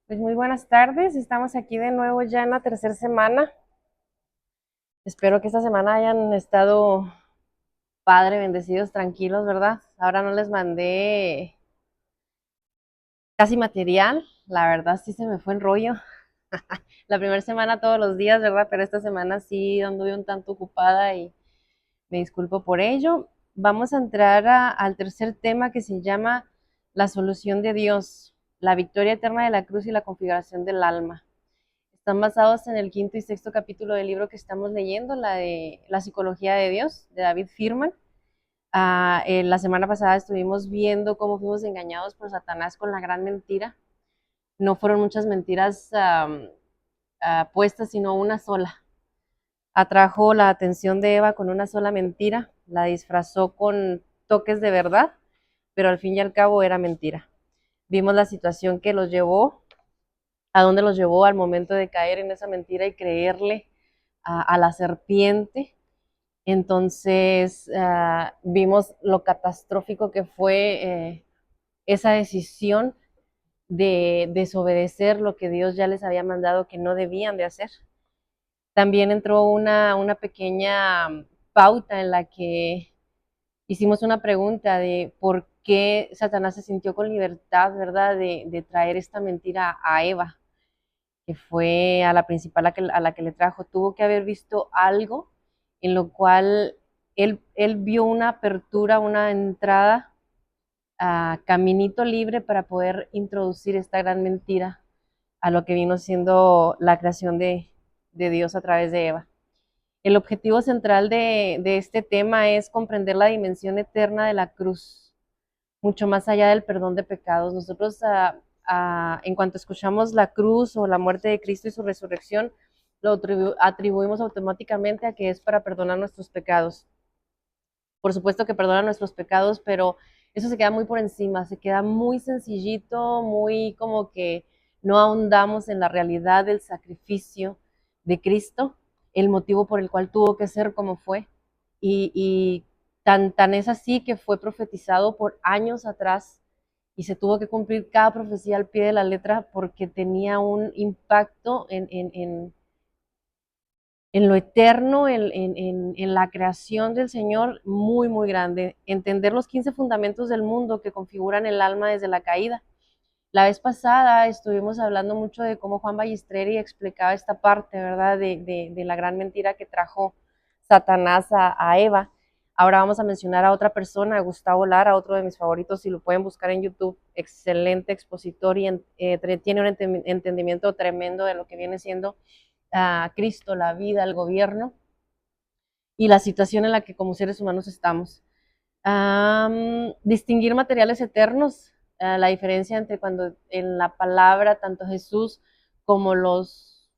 Pues muy buenas tardes, estamos aquí de nuevo ya en la tercera semana. Espero que esta semana hayan estado padre, bendecidos, tranquilos, ¿verdad? Ahora no les mandé casi material, la verdad sí se me fue en rollo. La primera semana todos los días, ¿verdad? Pero esta semana sí anduve un tanto ocupada y me disculpo por ello. Vamos a entrar al tercer tema que se llama la solución de Dios, la victoria eterna de la cruz y la configuración del alma. Están basados en el quinto y sexto capítulo del libro que estamos leyendo, la de La psicología de Dios, de David Firman. La semana pasada estuvimos viendo cómo fuimos engañados por Satanás con la gran mentira. No fueron muchas mentiras puestas, sino una sola. Atrajo la atención de Eva con una sola mentira, la disfrazó con toques de verdad, pero al fin y al cabo era mentira. Vimos la situación que los llevó, a dónde los llevó al momento de caer en esa mentira y creerle a la serpiente. Entonces vimos lo catastrófico que fue esa decisión de desobedecer lo que Dios ya les había mandado que no debían de hacer. También entró una pequeña pauta en la que hicimos una pregunta de por qué Satanás se sintió con libertad, ¿verdad?, de traer esta mentira a Eva, que fue a la principal a la que le trajo. Tuvo que haber visto algo en lo cual él vio una apertura, una entrada, caminito libre para poder introducir esta gran mentira a lo que vino siendo la creación de Dios a través de Eva. El objetivo central de este tema es comprender la dimensión eterna de la cruz, mucho más allá del perdón de pecados. Nosotros, en cuanto escuchamos la cruz o la muerte de Cristo y su resurrección, lo atribuimos automáticamente a que es para perdonar nuestros pecados. Por supuesto que perdona nuestros pecados, pero eso se queda muy por encima, se queda muy sencillito, muy como que no ahondamos en la realidad del sacrificio de Cristo, el motivo por el cual tuvo que ser como fue. Y tan es así que fue profetizado por años atrás y se tuvo que cumplir cada profecía al pie de la letra porque tenía un impacto en lo eterno, en la creación del Señor, muy, muy grande. Entender los 15 fundamentos del mundo que configuran el alma desde la caída. La vez pasada estuvimos hablando mucho de cómo Juan Ballesteri explicaba esta parte, ¿verdad?, de la gran mentira que trajo Satanás a Eva. Ahora vamos a mencionar a otra persona, a Gustavo Lara, otro de mis favoritos, si lo pueden buscar en YouTube, excelente expositor y tiene un entendimiento tremendo de lo que viene siendo Cristo, la vida, el gobierno y la situación en la que como seres humanos estamos. Distinguir materiales eternos, la diferencia entre cuando en la palabra tanto Jesús como los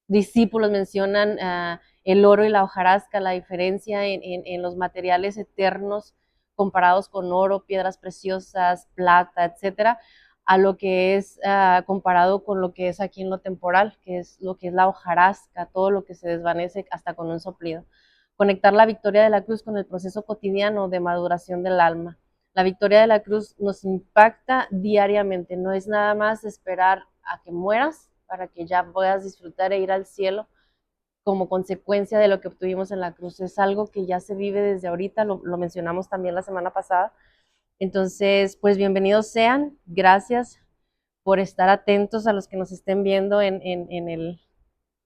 discípulos mencionan el oro y la hojarasca, la diferencia en los materiales eternos comparados con oro, piedras preciosas, plata, etcétera, a lo que es comparado con lo que es aquí en lo temporal, que es lo que es la hojarasca, todo lo que se desvanece hasta con un soplido. Conectar la victoria de la cruz con el proceso cotidiano de maduración del alma. La victoria de la cruz nos impacta diariamente, no es nada más esperar a que mueras para que ya puedas disfrutar e ir al cielo como consecuencia de lo que obtuvimos en la cruz. Es algo que ya se vive desde ahorita, lo mencionamos también la semana pasada. Entonces, pues bienvenidos sean, gracias por estar atentos a los que nos estén viendo en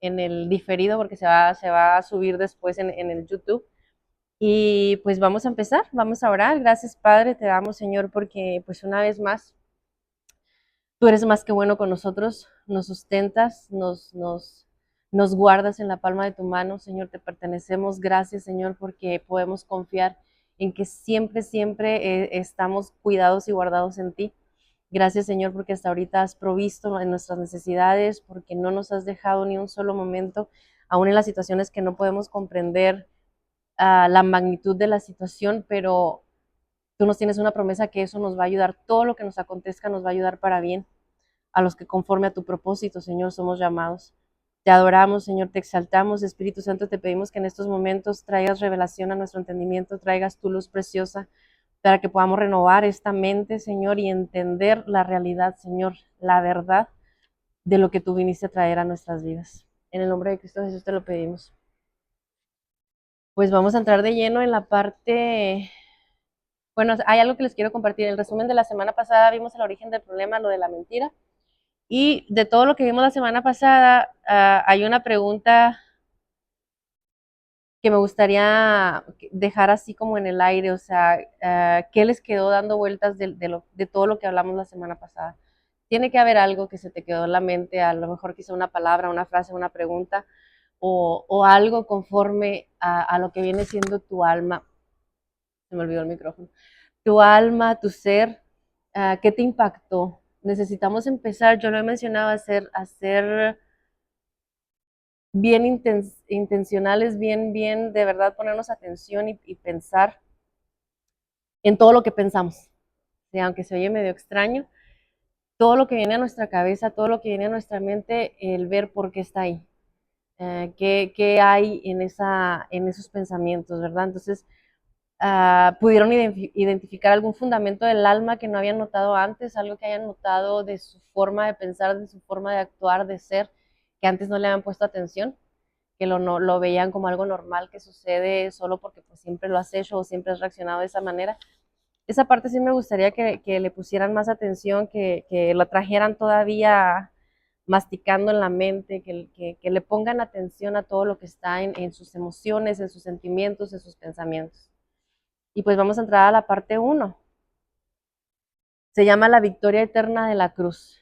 el diferido, porque se va a subir después en el YouTube. Y pues vamos a empezar, vamos a orar. Gracias, Padre, te damos, Señor, porque pues una vez más tú eres más que bueno con nosotros, nos sustentas, nos guardas en la palma de tu mano, Señor, te pertenecemos. Gracias, Señor, porque podemos confiar en que siempre, siempre estamos cuidados y guardados en ti. Gracias, Señor, porque hasta ahorita has provisto en nuestras necesidades, porque no nos has dejado ni un solo momento, aún en las situaciones que no podemos comprender la magnitud de la situación, pero tú nos tienes una promesa que eso nos va a ayudar, todo lo que nos acontezca nos va a ayudar para bien a los que conforme a tu propósito, Señor, somos llamados. Te adoramos, Señor, te exaltamos. Espíritu Santo, te pedimos que en estos momentos traigas revelación a nuestro entendimiento, traigas tu luz preciosa para que podamos renovar esta mente, Señor, y entender la realidad, Señor, la verdad de lo que tú viniste a traer a nuestras vidas. En el nombre de Cristo Jesús te lo pedimos. Pues vamos a entrar de lleno en la parte. Bueno, hay algo que les quiero compartir. En el resumen de la semana pasada vimos el origen del problema, lo de la mentira. Y de todo lo que vimos la semana pasada, hay una pregunta que me gustaría dejar así como en el aire, o sea, ¿qué les quedó dando vueltas de todo lo que hablamos la semana pasada? Tiene que haber algo que se te quedó en la mente, a lo mejor quizá una palabra, una frase, una pregunta, o algo conforme a lo que viene siendo tu alma. Se me olvidó el micrófono. Tu alma, tu ser, ¿qué te impactó? Necesitamos empezar, yo lo he mencionado, a ser bien intencionales, bien, de verdad ponernos atención y pensar en todo lo que pensamos. Sí, aunque se oye medio extraño, todo lo que viene a nuestra cabeza, todo lo que viene a nuestra mente, el ver por qué está ahí, qué hay en esos pensamientos, ¿verdad? Entonces, pudieron identificar algún fundamento del alma que no habían notado antes, algo que hayan notado de su forma de pensar, de su forma de actuar, de ser, que antes no le habían puesto atención, que lo veían como algo normal que sucede solo porque pues, siempre lo has hecho o siempre has reaccionado de esa manera. Esa parte sí me gustaría que le pusieran más atención, que lo trajeran todavía masticando en la mente, que le pongan atención a todo lo que está en sus emociones, en sus sentimientos, en sus pensamientos. Y pues vamos a entrar a la parte 1. Se llama La victoria eterna de la cruz.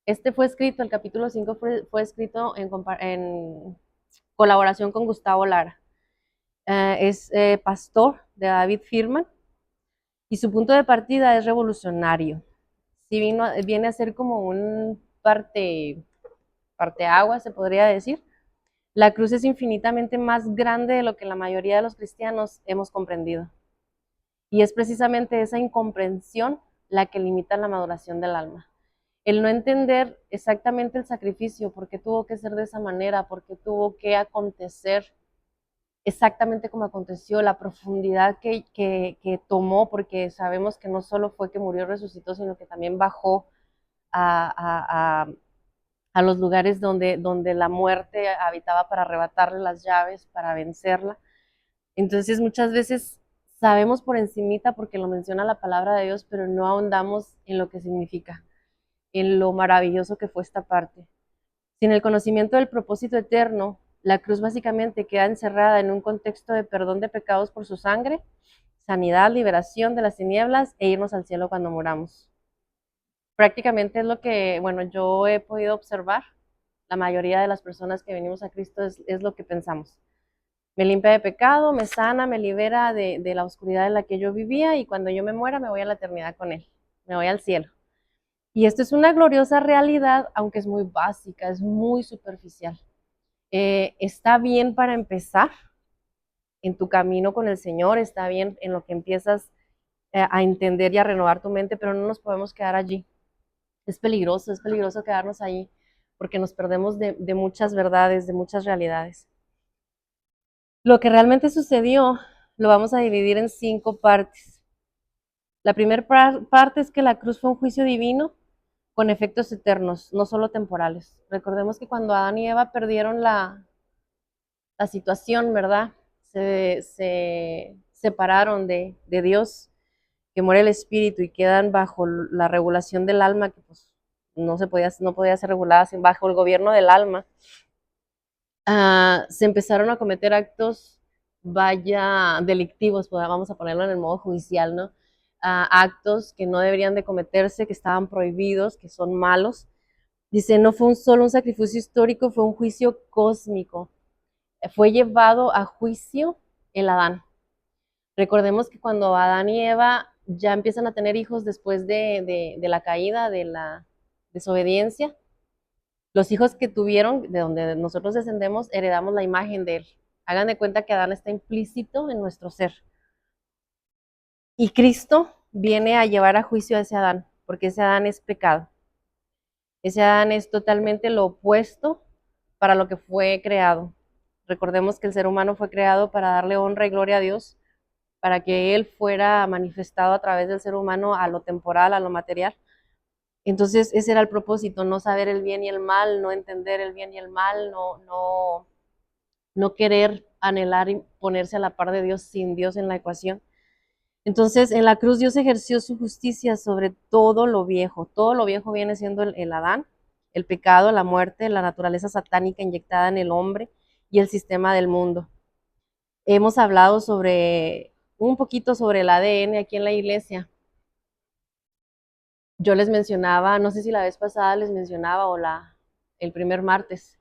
Este fue escrito, el capítulo 5 fue escrito en colaboración con Gustavo Lara. Es pastor de David Firman y su punto de partida es revolucionario. Sí viene a ser como un parteaguas, se podría decir. La cruz es infinitamente más grande de lo que la mayoría de los cristianos hemos comprendido. Y es precisamente esa incomprensión la que limita la maduración del alma. El no entender exactamente el sacrificio, por qué tuvo que ser de esa manera, por qué tuvo que acontecer exactamente como aconteció, la profundidad que tomó, porque sabemos que no solo fue que murió y resucitó, sino que también bajó a, a, a los lugares donde la muerte habitaba para arrebatarle las llaves, para vencerla. Entonces muchas veces sabemos por encimita porque lo menciona la palabra de Dios, pero no ahondamos en lo que significa, en lo maravilloso que fue esta parte. Sin el conocimiento del propósito eterno, la cruz básicamente queda encerrada en un contexto de perdón de pecados por su sangre, sanidad, liberación de las tinieblas e irnos al cielo cuando muramos. Prácticamente es lo que, bueno, yo he podido observar. La mayoría de las personas que venimos a Cristo es lo que pensamos. Me limpia de pecado, me sana, me libera de la oscuridad en la que yo vivía y cuando yo me muera me voy a la eternidad con Él, me voy al cielo. Y esto es una gloriosa realidad, aunque es muy básica, es muy superficial. Está bien para empezar en tu camino con el Señor, está bien en lo que empiezas a entender y a renovar tu mente, pero no nos podemos quedar allí. Es peligroso quedarnos allí, porque nos perdemos de muchas verdades, de muchas realidades. Lo que realmente sucedió lo vamos a dividir en 5 partes. La primera parte es que la cruz fue un juicio divino con efectos eternos, no solo temporales. Recordemos que cuando Adán y Eva perdieron la situación, ¿verdad? Se separaron de Dios, que muere el espíritu y quedan bajo la regulación del alma, que pues no podía ser regulada bajo el gobierno del alma. Se empezaron a cometer actos, vaya, delictivos, pues, vamos a ponerlo en el modo judicial, ¿no? Actos que no deberían de cometerse, que estaban prohibidos, que son malos. Dice, no fue solo un sacrificio histórico, fue un juicio cósmico. Fue llevado a juicio el Adán. Recordemos que cuando Adán y Eva ya empiezan a tener hijos después de la caída, de la desobediencia, los hijos que tuvieron, de donde nosotros descendemos, heredamos la imagen de él. Hagan de cuenta que Adán está implícito en nuestro ser. Y Cristo viene a llevar a juicio a ese Adán, porque ese Adán es pecado. Ese Adán es totalmente lo opuesto para lo que fue creado. Recordemos que el ser humano fue creado para darle honra y gloria a Dios, para que Él fuera manifestado a través del ser humano a lo temporal, a lo material. Entonces ese era el propósito, no saber el bien y el mal, no entender el bien y el mal, no querer anhelar y ponerse a la par de Dios sin Dios en la ecuación. Entonces, en la cruz Dios ejerció su justicia sobre todo lo viejo. Todo lo viejo viene siendo el Adán, el pecado, la muerte, la naturaleza satánica inyectada en el hombre y el sistema del mundo. Hemos hablado un poquito sobre el ADN aquí en la iglesia. Yo les mencionaba, no sé si la vez pasada les mencionaba el primer martes,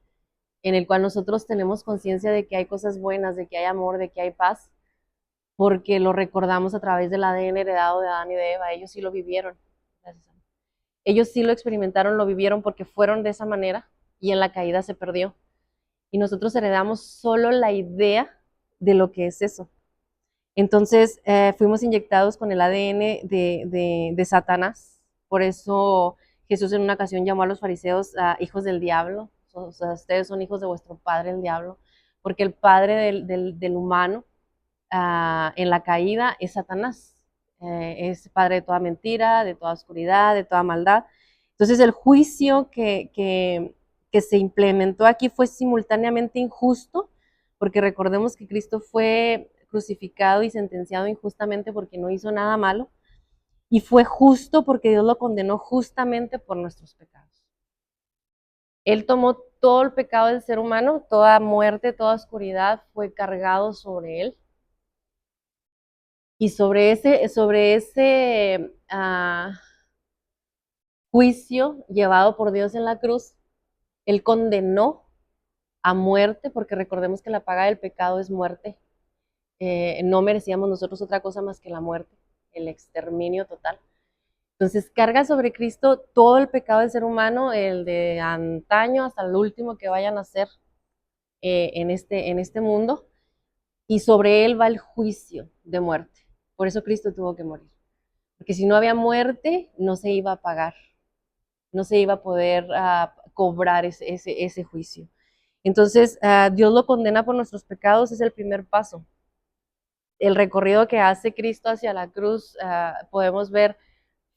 en el cual nosotros tenemos conciencia de que hay cosas buenas, de que hay amor, de que hay paz, porque lo recordamos a través del ADN heredado de Adán y de Eva. Ellos sí lo vivieron. Ellos sí lo experimentaron, lo vivieron porque fueron de esa manera y en la caída se perdió. Y nosotros heredamos solo la idea de lo que es eso. Entonces fuimos inyectados con el ADN de Satanás. Por eso Jesús en una ocasión llamó a los fariseos hijos del diablo. O sea, ustedes son hijos de vuestro padre el diablo. Porque el padre del humano en la caída es Satanás. Es padre de toda mentira, de toda oscuridad, de toda maldad. Entonces el juicio que se implementó aquí fue simultáneamente injusto, porque recordemos que Cristo fue crucificado y sentenciado injustamente porque no hizo nada malo, y fue justo porque Dios lo condenó justamente por nuestros pecados. Él tomó todo el pecado del ser humano, toda muerte, toda oscuridad fue cargado sobre él. Y sobre ese juicio llevado por Dios en la cruz, Él condenó a muerte, porque recordemos que la paga del pecado es muerte. No merecíamos nosotros otra cosa más que la muerte, el exterminio total. Entonces carga sobre Cristo todo el pecado del ser humano, el de antaño hasta el último que vayan a hacer en este mundo, y sobre Él va el juicio de muerte. Por eso Cristo tuvo que morir. Porque si no había muerte, no se iba a pagar, no se iba a poder cobrar ese juicio. Entonces, Dios lo condena por nuestros pecados, es el primer paso. El recorrido que hace Cristo hacia la cruz, podemos ver,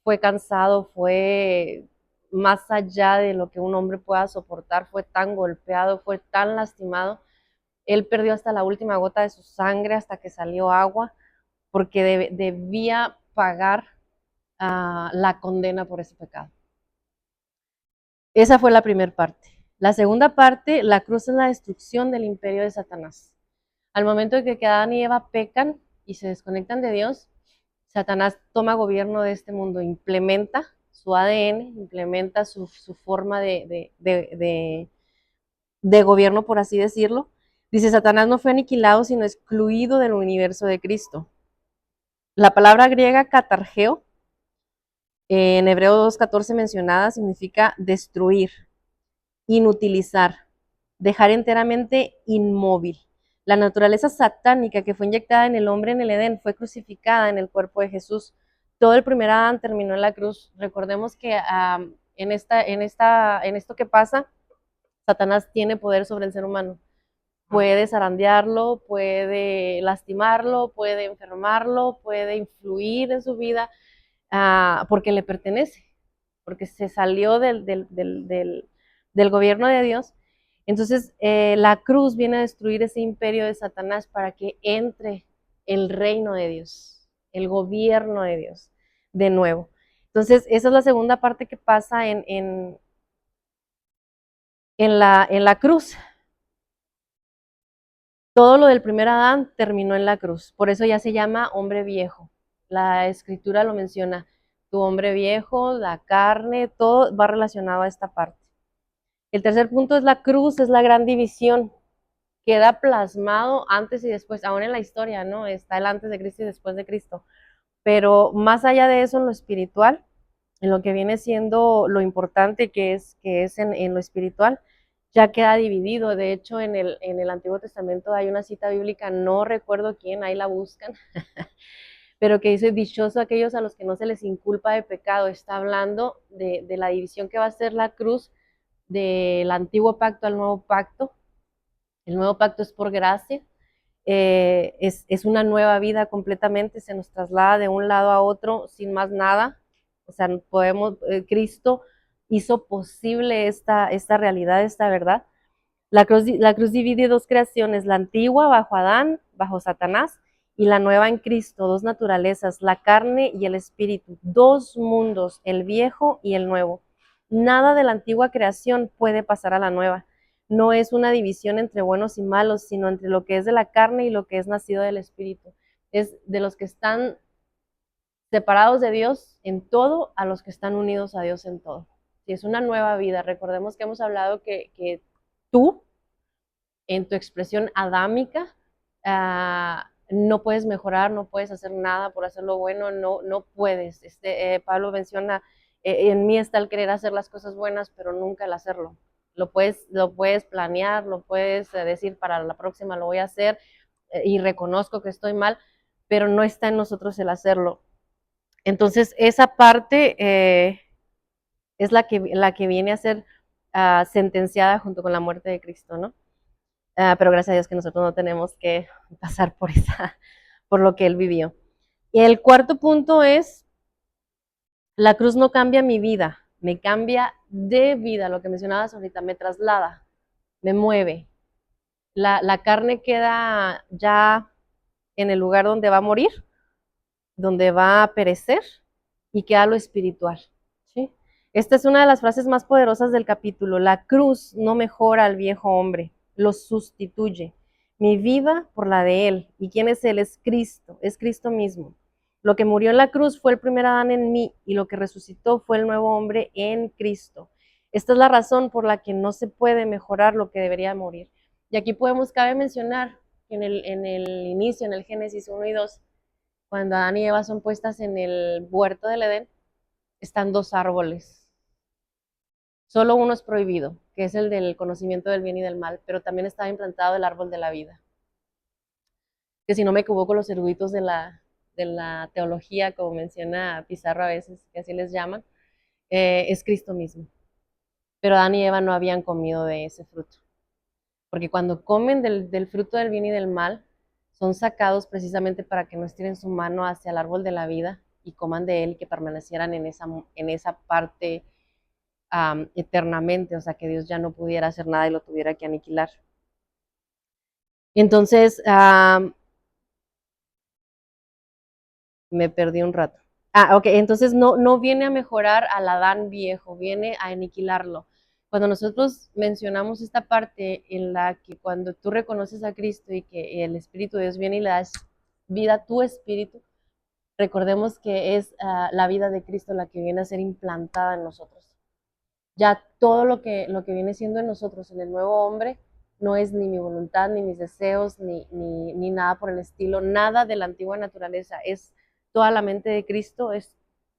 fue cansado, fue más allá de lo que un hombre pueda soportar, fue tan golpeado, fue tan lastimado. Él perdió hasta la última gota de su sangre, hasta que salió agua, porque debía pagar la condena por ese pecado. Esa fue la primera parte. La segunda parte, la cruz es la destrucción del imperio de Satanás. Al momento de que Adán y Eva pecan y se desconectan de Dios, Satanás toma gobierno de este mundo, implementa su ADN, implementa su forma de gobierno, por así decirlo. Dice, Satanás no fue aniquilado, sino excluido del universo de Cristo. La palabra griega catargeo, en Hebreo 2:14 mencionada, significa destruir, inutilizar, dejar enteramente inmóvil. La naturaleza satánica que fue inyectada en el hombre en el Edén fue crucificada en el cuerpo de Jesús. Todo el primer Adán terminó en la cruz. Recordemos que en esto que pasa, Satanás tiene poder sobre el ser humano. Puede zarandearlo, puede lastimarlo, puede enfermarlo, puede influir en su vida, porque le pertenece, porque se salió del gobierno de Dios. Entonces, la cruz viene a destruir ese imperio de Satanás para que entre el reino de Dios, el gobierno de Dios, de nuevo. Entonces, esa es la segunda parte que pasa en la cruz. Todo lo del primer Adán terminó en la cruz, por eso ya se llama hombre viejo. La escritura lo menciona, tu hombre viejo, la carne, todo va relacionado a esta parte. El tercer punto es la cruz, es la gran división. Queda plasmado antes y después, aún en la historia, ¿no? Está el antes de Cristo y después de Cristo. Pero más allá de eso, en lo espiritual, en lo que viene siendo lo importante que es en lo espiritual, ya queda dividido. De hecho, en el Antiguo Testamento hay una cita bíblica, no recuerdo quién, ahí la buscan, pero que dice, dichoso aquellos a los que no se les inculpa de pecado. Está hablando de la división que va a ser la cruz del antiguo pacto al nuevo pacto. El nuevo pacto es por gracia, es una nueva vida completamente, se nos traslada de un lado a otro sin más nada, O sea, Cristo hizo posible esta realidad, esta verdad. La cruz divide dos creaciones, la antigua bajo Adán, bajo Satanás, y la nueva en Cristo, dos naturalezas, la carne y el espíritu, dos mundos, el viejo y el nuevo. Nada de la antigua creación puede pasar a la nueva. No es una división entre buenos y malos, sino entre lo que es de la carne y lo que es nacido del espíritu. Es de los que están separados de Dios en todo a los que están unidos a Dios en todo. Si es una nueva vida, recordemos que hemos hablado que tú, en tu expresión adámica, no puedes mejorar, no puedes hacer nada por hacerlo bueno, no puedes. Pablo menciona, en mí está el querer hacer las cosas buenas, pero nunca el hacerlo. Lo puedes planear, lo puedes decir para la próxima lo voy a hacer y reconozco que estoy mal, pero no está en nosotros el hacerlo. Entonces, esa parte es la que viene a ser sentenciada junto con la muerte de Cristo, ¿no? Pero gracias a Dios que nosotros no tenemos que pasar por lo que Él vivió. Y el cuarto punto es, la cruz no cambia mi vida, me cambia de vida, lo que mencionabas ahorita, me traslada, me mueve. La carne queda ya en el lugar donde va a morir, donde va a perecer, y queda lo espiritual. ¿Sí? Esta es una de las frases más poderosas del capítulo. La cruz no mejora al viejo hombre, lo sustituye. Mi vida por la de Él. ¿Y quién es Él? Es Cristo mismo. Lo que murió en la cruz fue el primer Adán en mí, y lo que resucitó fue el nuevo hombre en Cristo. Esta es la razón por la que no se puede mejorar lo que debería morir. Y aquí cabe mencionar que en el inicio, en el Génesis 1 y 2, cuando Adán y Eva son puestas en el huerto del Edén, están dos árboles. Solo uno es prohibido, que es el del conocimiento del bien y del mal, pero también estaba implantado el árbol de la vida. Que si no me equivoco, los eruditos de la teología, como menciona Pizarro a veces, que así les llaman, es Cristo mismo. Pero Adán y Eva no habían comido de ese fruto. Porque cuando comen del fruto del bien y del mal, son sacados precisamente para que no estiren su mano hacia el árbol de la vida y coman de él y que permanecieran en esa parte eternamente, o sea, que Dios ya no pudiera hacer nada y lo tuviera que aniquilar. Entonces, me perdí un rato. Ok, entonces no viene a mejorar al Adán viejo, viene a aniquilarlo. Cuando nosotros mencionamos esta parte en la que cuando tú reconoces a Cristo y que el Espíritu de Dios viene y le das vida a tu espíritu, recordemos que es la vida de Cristo la que viene a ser implantada en nosotros. Ya todo lo que viene siendo en nosotros, en el nuevo hombre, no es ni mi voluntad, ni mis deseos, ni nada por el estilo, nada de la antigua naturaleza, es toda la mente de Cristo, es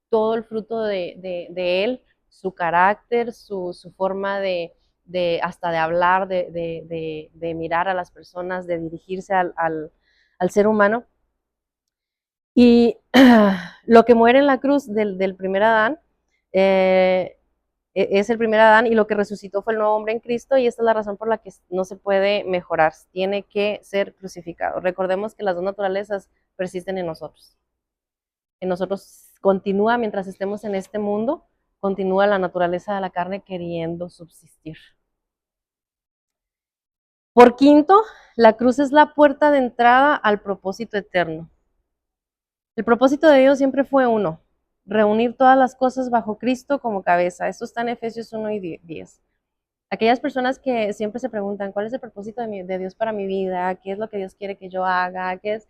todo el fruto de Él, su carácter, su forma hasta de hablar, de mirar a las personas, de dirigirse al ser humano. Y lo que muere en la cruz del primer Adán, es el primer Adán, y lo que resucitó fue el nuevo hombre en Cristo, y esta es la razón por la que no se puede mejorar, tiene que ser crucificado. Recordemos que las dos naturalezas persisten en nosotros. En nosotros continúa, mientras estemos en este mundo, continúa la naturaleza de la carne queriendo subsistir. Por quinto, la cruz es la puerta de entrada al propósito eterno. El propósito de Dios siempre fue uno, reunir todas las cosas bajo Cristo como cabeza. Esto está en Efesios 1 y 10. Aquellas personas que siempre se preguntan, ¿cuál es el propósito de Dios para mi vida? ¿Qué es lo que Dios quiere que yo haga? ¿Qué es?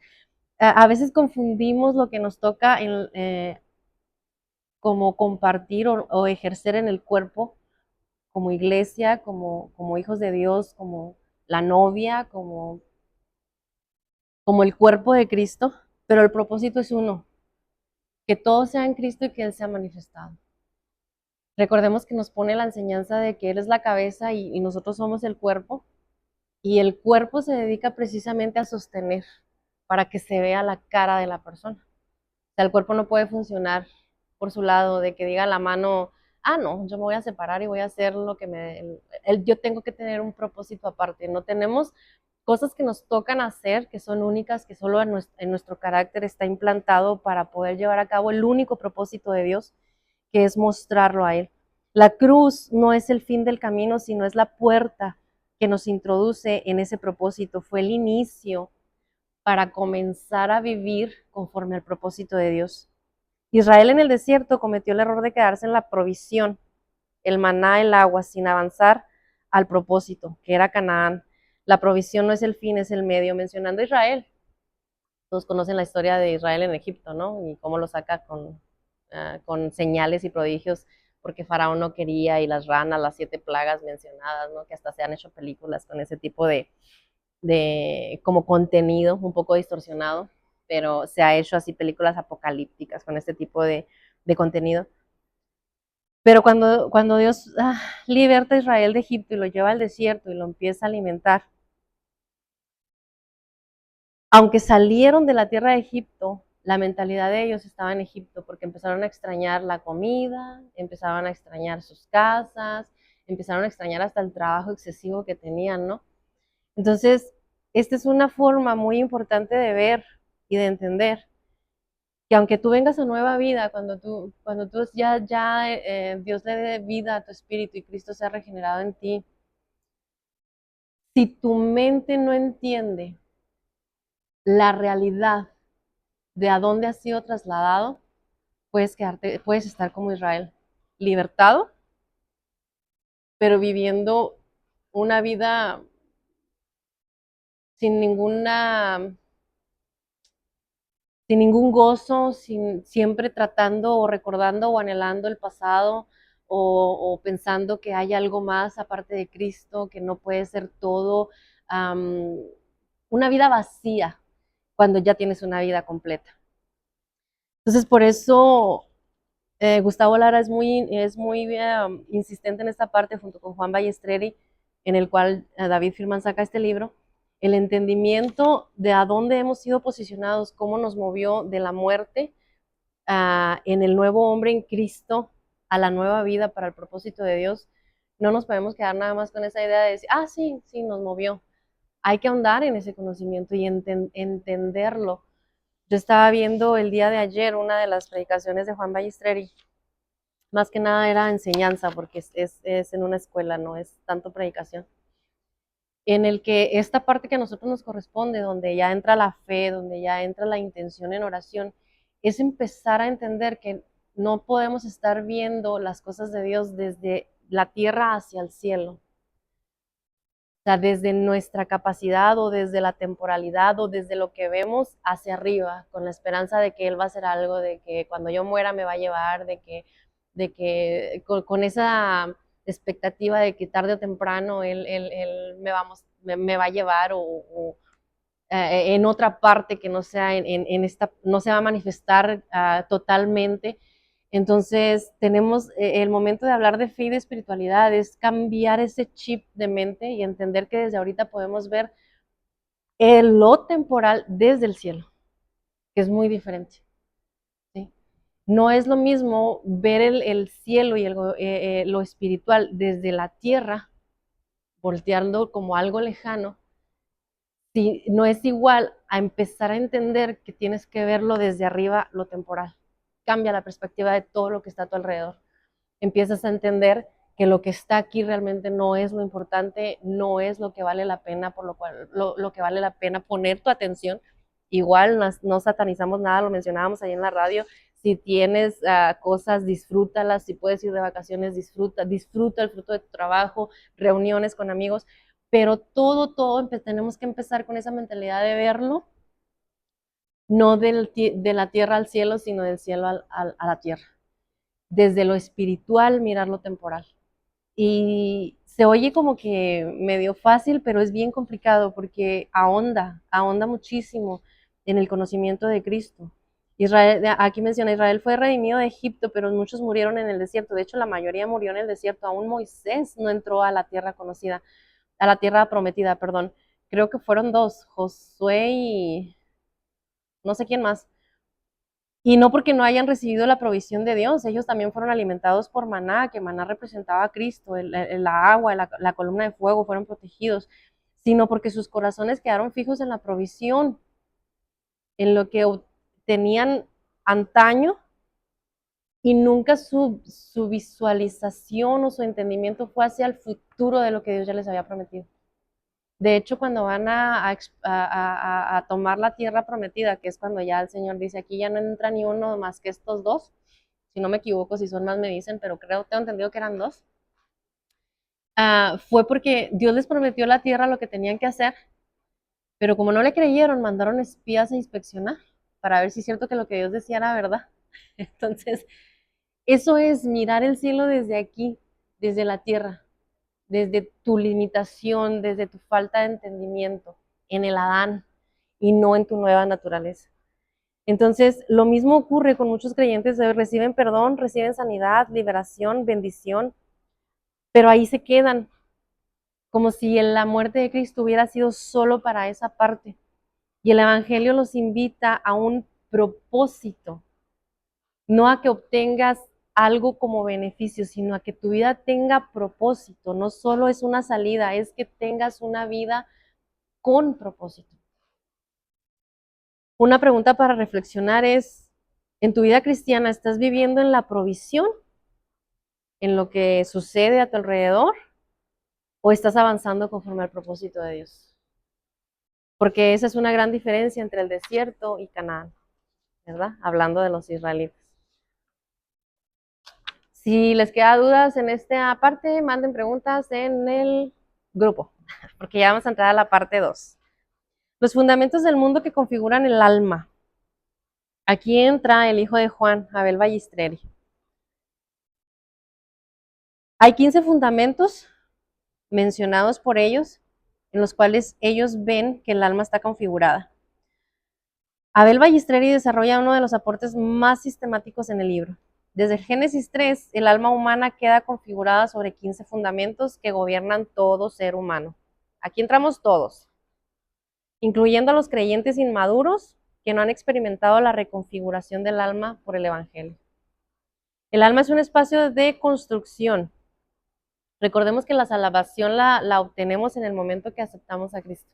A veces confundimos lo que nos toca como compartir o ejercer en el cuerpo, como iglesia, como hijos de Dios, como la novia, como el cuerpo de Cristo, pero el propósito es uno, que todo sea en Cristo y que Él sea manifestado. Recordemos que nos pone la enseñanza de que Él es la cabeza y nosotros somos el cuerpo, y el cuerpo se dedica precisamente a sostener para que se vea la cara de la persona. O sea, el cuerpo no puede funcionar por su lado, de que diga la mano, no, yo me voy a separar y voy a hacer lo que yo tengo que tener un propósito aparte. No tenemos cosas que nos tocan hacer, que son únicas, que solo en nuestro carácter está implantado para poder llevar a cabo el único propósito de Dios, que es mostrarlo a Él. La cruz no es el fin del camino, sino es la puerta que nos introduce en ese propósito. Fue el inicio para comenzar a vivir conforme al propósito de Dios. Israel en el desierto cometió el error de quedarse en la provisión, el maná, el agua, sin avanzar al propósito, que era Canaán. La provisión no es el fin, es el medio. Mencionando a Israel, todos conocen la historia de Israel en Egipto, ¿no? Y cómo lo saca con señales y prodigios, porque Faraón no quería, y las ranas, las 7 plagas mencionadas, ¿no? Que hasta se han hecho películas con ese tipo de como contenido un poco distorsionado, pero se ha hecho así películas apocalípticas con este tipo de contenido. Pero cuando Dios liberta a Israel de Egipto y lo lleva al desierto y lo empieza a alimentar, aunque salieron de la tierra de Egipto, la mentalidad de ellos estaba en Egipto porque empezaron a extrañar la comida, empezaron a extrañar sus casas, empezaron a extrañar hasta el trabajo excesivo que tenían, ¿no? Entonces, esta es una forma muy importante de ver y de entender que aunque tú vengas a nueva vida, cuando tú Dios le dé vida a tu espíritu y Cristo sea regenerado en ti, si tu mente no entiende la realidad de a dónde has sido trasladado, puedes estar como Israel, libertado, pero viviendo una vida sin ninguna, sin ningún gozo, siempre tratando o recordando o anhelando el pasado o pensando que hay algo más aparte de Cristo, que no puede ser todo, una vida vacía cuando ya tienes una vida completa. Entonces, por eso Gustavo Lara es muy insistente en esta parte junto con Juan Ballesteri, en el cual David Firman saca este libro, el entendimiento de a dónde hemos sido posicionados, cómo nos movió de la muerte en el nuevo hombre en Cristo a la nueva vida para el propósito de Dios. No nos podemos quedar nada más con esa idea de decir, sí, sí, nos movió. Hay que ahondar en ese conocimiento y entenderlo. Yo estaba viendo el día de ayer una de las predicaciones de Juan Ballesteri. Más que nada era enseñanza, porque es en una escuela, no es tanto predicación, en el que esta parte que a nosotros nos corresponde, donde ya entra la fe, donde ya entra la intención en oración, es empezar a entender que no podemos estar viendo las cosas de Dios desde la tierra hacia el cielo, o sea, desde nuestra capacidad o desde la temporalidad o desde lo que vemos hacia arriba, con la esperanza de que Él va a hacer algo, de que cuando yo muera me va a llevar, de que con esa expectativa de que tarde o temprano Él me va a llevar en otra parte que no sea en esta, no se va a manifestar totalmente. Entonces, tenemos el momento de hablar de fe y de espiritualidad, es cambiar ese chip de mente y entender que desde ahorita podemos ver lo temporal desde el cielo, que es muy diferente. ¿Sí? No es lo mismo ver el cielo y lo espiritual desde la tierra, volteando como algo lejano, si no es igual a empezar a entender que tienes que verlo desde arriba, lo temporal. Cambia la perspectiva de todo lo que está a tu alrededor. Empiezas a entender que lo que está aquí realmente no es lo importante, no es lo que vale la pena, por lo cual lo que vale la pena poner tu atención. Igual no satanizamos nada, lo mencionábamos ahí en la radio. Si tienes cosas, disfrútalas. Si puedes ir de vacaciones, disfruta el fruto de tu trabajo, reuniones con amigos, pero todo tenemos que empezar con esa mentalidad de verlo, no de la tierra al cielo, sino del cielo a la tierra. Desde lo espiritual, mirar lo temporal. Y se oye como que medio fácil, pero es bien complicado porque ahonda muchísimo en el conocimiento de Cristo. Israel, aquí menciona, Israel fue redimido de Egipto, pero muchos murieron en el desierto. De hecho, la mayoría murió en el desierto. Aún Moisés no entró a la tierra conocida, a la tierra prometida, perdón. Creo que fueron dos, Josué y no sé quién más. Y no porque no hayan recibido la provisión de Dios, ellos también fueron alimentados por maná, que maná representaba a Cristo, la agua, la columna de fuego, fueron protegidos, sino porque sus corazones quedaron fijos en la provisión, en lo que tenían antaño, y nunca su visualización o su entendimiento fue hacia el futuro de lo que Dios ya les había prometido. De hecho, cuando van a tomar la tierra prometida, que es cuando ya el Señor dice, aquí ya no entra ni uno más que estos dos, si no me equivoco, si son más me dicen, pero tengo entendido que eran dos, fue porque Dios les prometió la tierra, lo que tenían que hacer, pero como no le creyeron, mandaron espías a inspeccionar para ver si es cierto que lo que Dios decía era verdad. Entonces, eso es mirar el cielo desde aquí, desde la tierra, desde tu limitación, desde tu falta de entendimiento, en el Adán y no en tu nueva naturaleza. Entonces, lo mismo ocurre con muchos creyentes, reciben perdón, reciben sanidad, liberación, bendición, pero ahí se quedan, como si la muerte de Cristo hubiera sido solo para esa parte. Y el Evangelio los invita a un propósito, no a que obtengas algo como beneficio, sino a que tu vida tenga propósito. No solo es una salida, es que tengas una vida con propósito. Una pregunta para reflexionar es, ¿en tu vida cristiana estás viviendo en la provisión, en lo que sucede a tu alrededor, o estás avanzando conforme al propósito de Dios? Porque esa es una gran diferencia entre el desierto y Canaán, ¿verdad? Hablando de los israelitas. Si les queda dudas en esta parte, manden preguntas en el grupo, porque ya vamos a entrar a la parte 2. Los fundamentos del mundo que configuran el alma. Aquí entra el hijo de Juan, Abel Ballistreri. Hay 15 fundamentos mencionados por ellos, en los cuales ellos ven que el alma está configurada. Abel Ballistreri desarrolla uno de los aportes más sistemáticos en el libro. Desde el Génesis 3, el alma humana queda configurada sobre 15 fundamentos que gobiernan todo ser humano. Aquí entramos todos, incluyendo a los creyentes inmaduros que no han experimentado la reconfiguración del alma por el Evangelio. El alma es un espacio de construcción. Recordemos que la salvación la obtenemos en el momento que aceptamos a Cristo.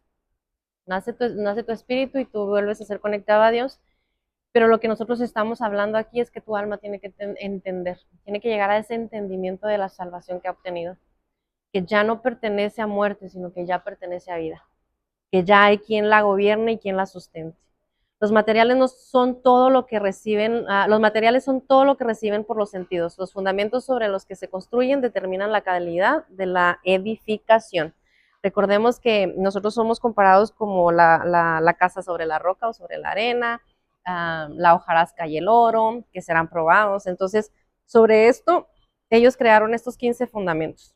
Nace tu espíritu y tú vuelves a ser conectado a Dios, pero lo que nosotros estamos hablando aquí es que tu alma tiene que entender, tiene que llegar a ese entendimiento de la salvación que ha obtenido, que ya no pertenece a muerte, sino que ya pertenece a vida, que ya hay quien la gobierne y quien la sustente. Los materiales no son todo lo que reciben, los materiales son todo lo que reciben por los sentidos. Los fundamentos sobre los que se construyen determinan la calidad de la edificación. Recordemos que nosotros somos comparados como la casa sobre la roca o sobre la arena, la hojarasca y el oro, que serán probados. Entonces, sobre esto, ellos crearon estos 15 fundamentos.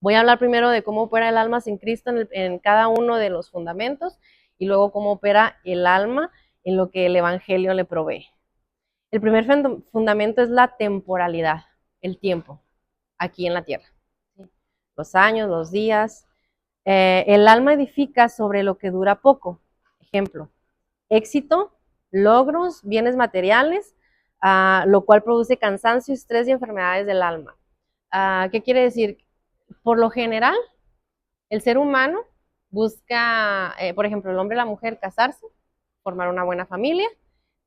Voy a hablar primero de cómo opera el alma sin Cristo en cada uno de los fundamentos y luego cómo opera el alma en lo que el Evangelio le provee. El primer fundamento es la temporalidad, el tiempo, aquí en la tierra. Los años, los días. El alma edifica sobre lo que dura poco. Ejemplo, éxito, logros, bienes materiales, lo cual produce cansancio, estrés y enfermedades del alma. ¿Qué quiere decir? Por lo general, el ser humano busca, por ejemplo, el hombre y la mujer casarse, formar una buena familia,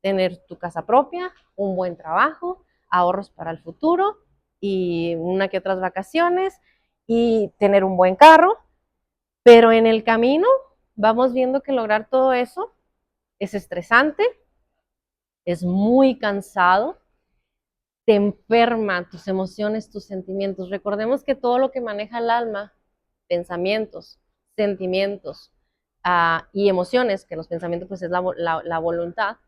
tener tu casa propia, un buen trabajo, ahorros para el futuro y una que otras vacaciones y tener un buen carro, pero en el camino vamos viendo que lograr todo eso es estresante, es muy cansado, te enferma tus emociones, tus sentimientos. Recordemos que todo lo que maneja el alma, pensamientos, sentimientos y emociones, que los pensamientos pues es la voluntad,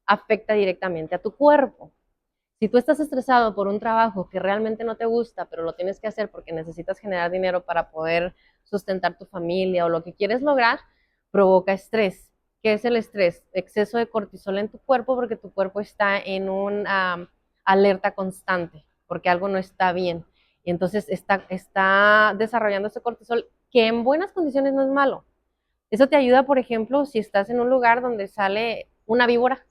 afecta directamente a tu cuerpo. Si tú estás estresado por un trabajo que realmente no te gusta, pero lo tienes que hacer porque necesitas generar dinero para poder sustentar tu familia o lo que quieres lograr, provoca estrés. ¿Qué es el estrés? Exceso de cortisol en tu cuerpo porque tu cuerpo está en una alerta constante porque algo no está bien. Y entonces está desarrollando ese cortisol que en buenas condiciones no es malo. Eso te ayuda, por ejemplo, si estás en un lugar donde sale una víbora,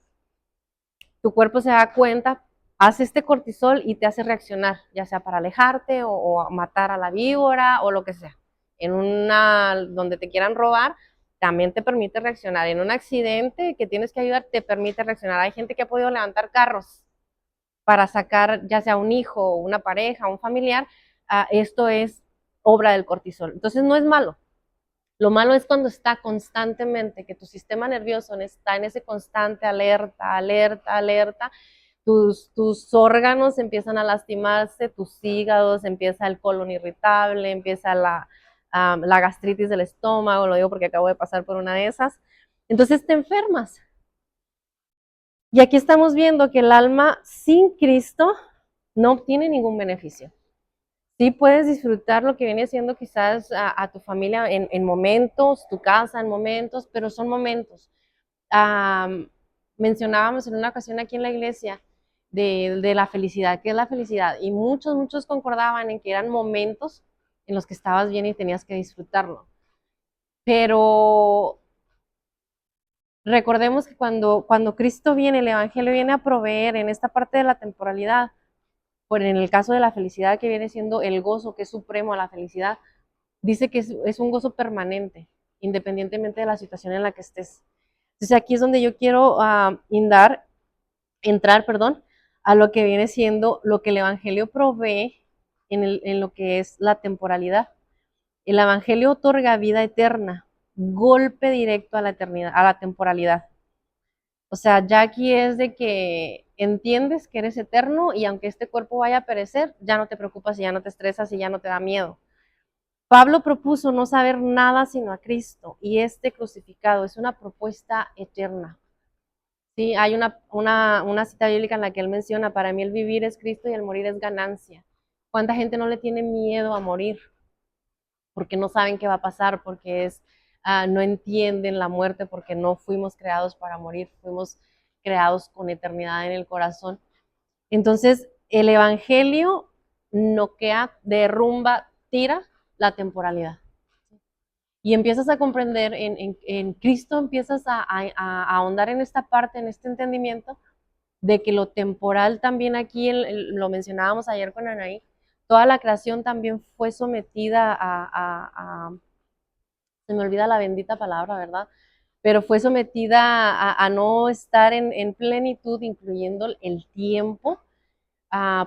tu cuerpo se da cuenta, hace este cortisol y te hace reaccionar, ya sea para alejarte o matar a la víbora o lo que sea. En una donde te quieran robar, también te permite reaccionar. En un accidente que tienes que ayudar, te permite reaccionar. Hay gente que ha podido levantar carros para sacar ya sea un hijo, una pareja, un familiar, esto es obra del cortisol. Entonces no es malo. Lo malo es cuando está constantemente, que tu sistema nervioso está en ese constante alerta, alerta, alerta, tus órganos empiezan a lastimarse, tus hígados, empieza el colon irritable, empieza la gastritis del estómago, lo digo porque acabo de pasar por una de esas. Entonces te enfermas. Y aquí estamos viendo que el alma sin Cristo no obtiene ningún beneficio. Sí puedes disfrutar lo que viene siendo quizás a tu familia en momentos, tu casa en momentos, pero son momentos. Mencionábamos en una ocasión aquí en la iglesia de la felicidad, ¿qué es la felicidad? Y muchos concordaban en que eran momentos en los que estabas bien y tenías que disfrutarlo. Pero recordemos que cuando Cristo viene, el Evangelio viene a proveer en esta parte de la temporalidad, por en el caso de la felicidad que viene siendo el gozo que es supremo a la felicidad, dice que es un gozo permanente, independientemente de la situación en la que estés. Entonces aquí es donde yo quiero entrar, a lo que viene siendo lo que el Evangelio provee en lo que es la temporalidad. El Evangelio otorga vida eterna, golpe directo a la eternidad, a la temporalidad. O sea, ya aquí es de que entiendes que eres eterno y aunque este cuerpo vaya a perecer, ya no te preocupas y ya no te estresas y ya no te da miedo. Pablo propuso no saber nada sino a Cristo y este crucificado es una propuesta eterna. Sí, hay una cita bíblica en la que él menciona, para mí el vivir es Cristo y el morir es ganancia. ¿Cuánta gente no le tiene miedo a morir? Porque no saben qué va a pasar, porque no entienden la muerte, porque no fuimos creados para morir, fuimos creados con eternidad en el corazón. Entonces, el Evangelio noquea, derrumba, tira la temporalidad. Y empiezas a comprender, en Cristo empiezas a ahondar en esta parte, en este entendimiento, de que lo temporal también aquí, lo mencionábamos ayer con Anaí, toda la creación también fue sometida se me olvida la bendita palabra, ¿verdad? Pero fue sometida a no estar en plenitud, incluyendo el tiempo,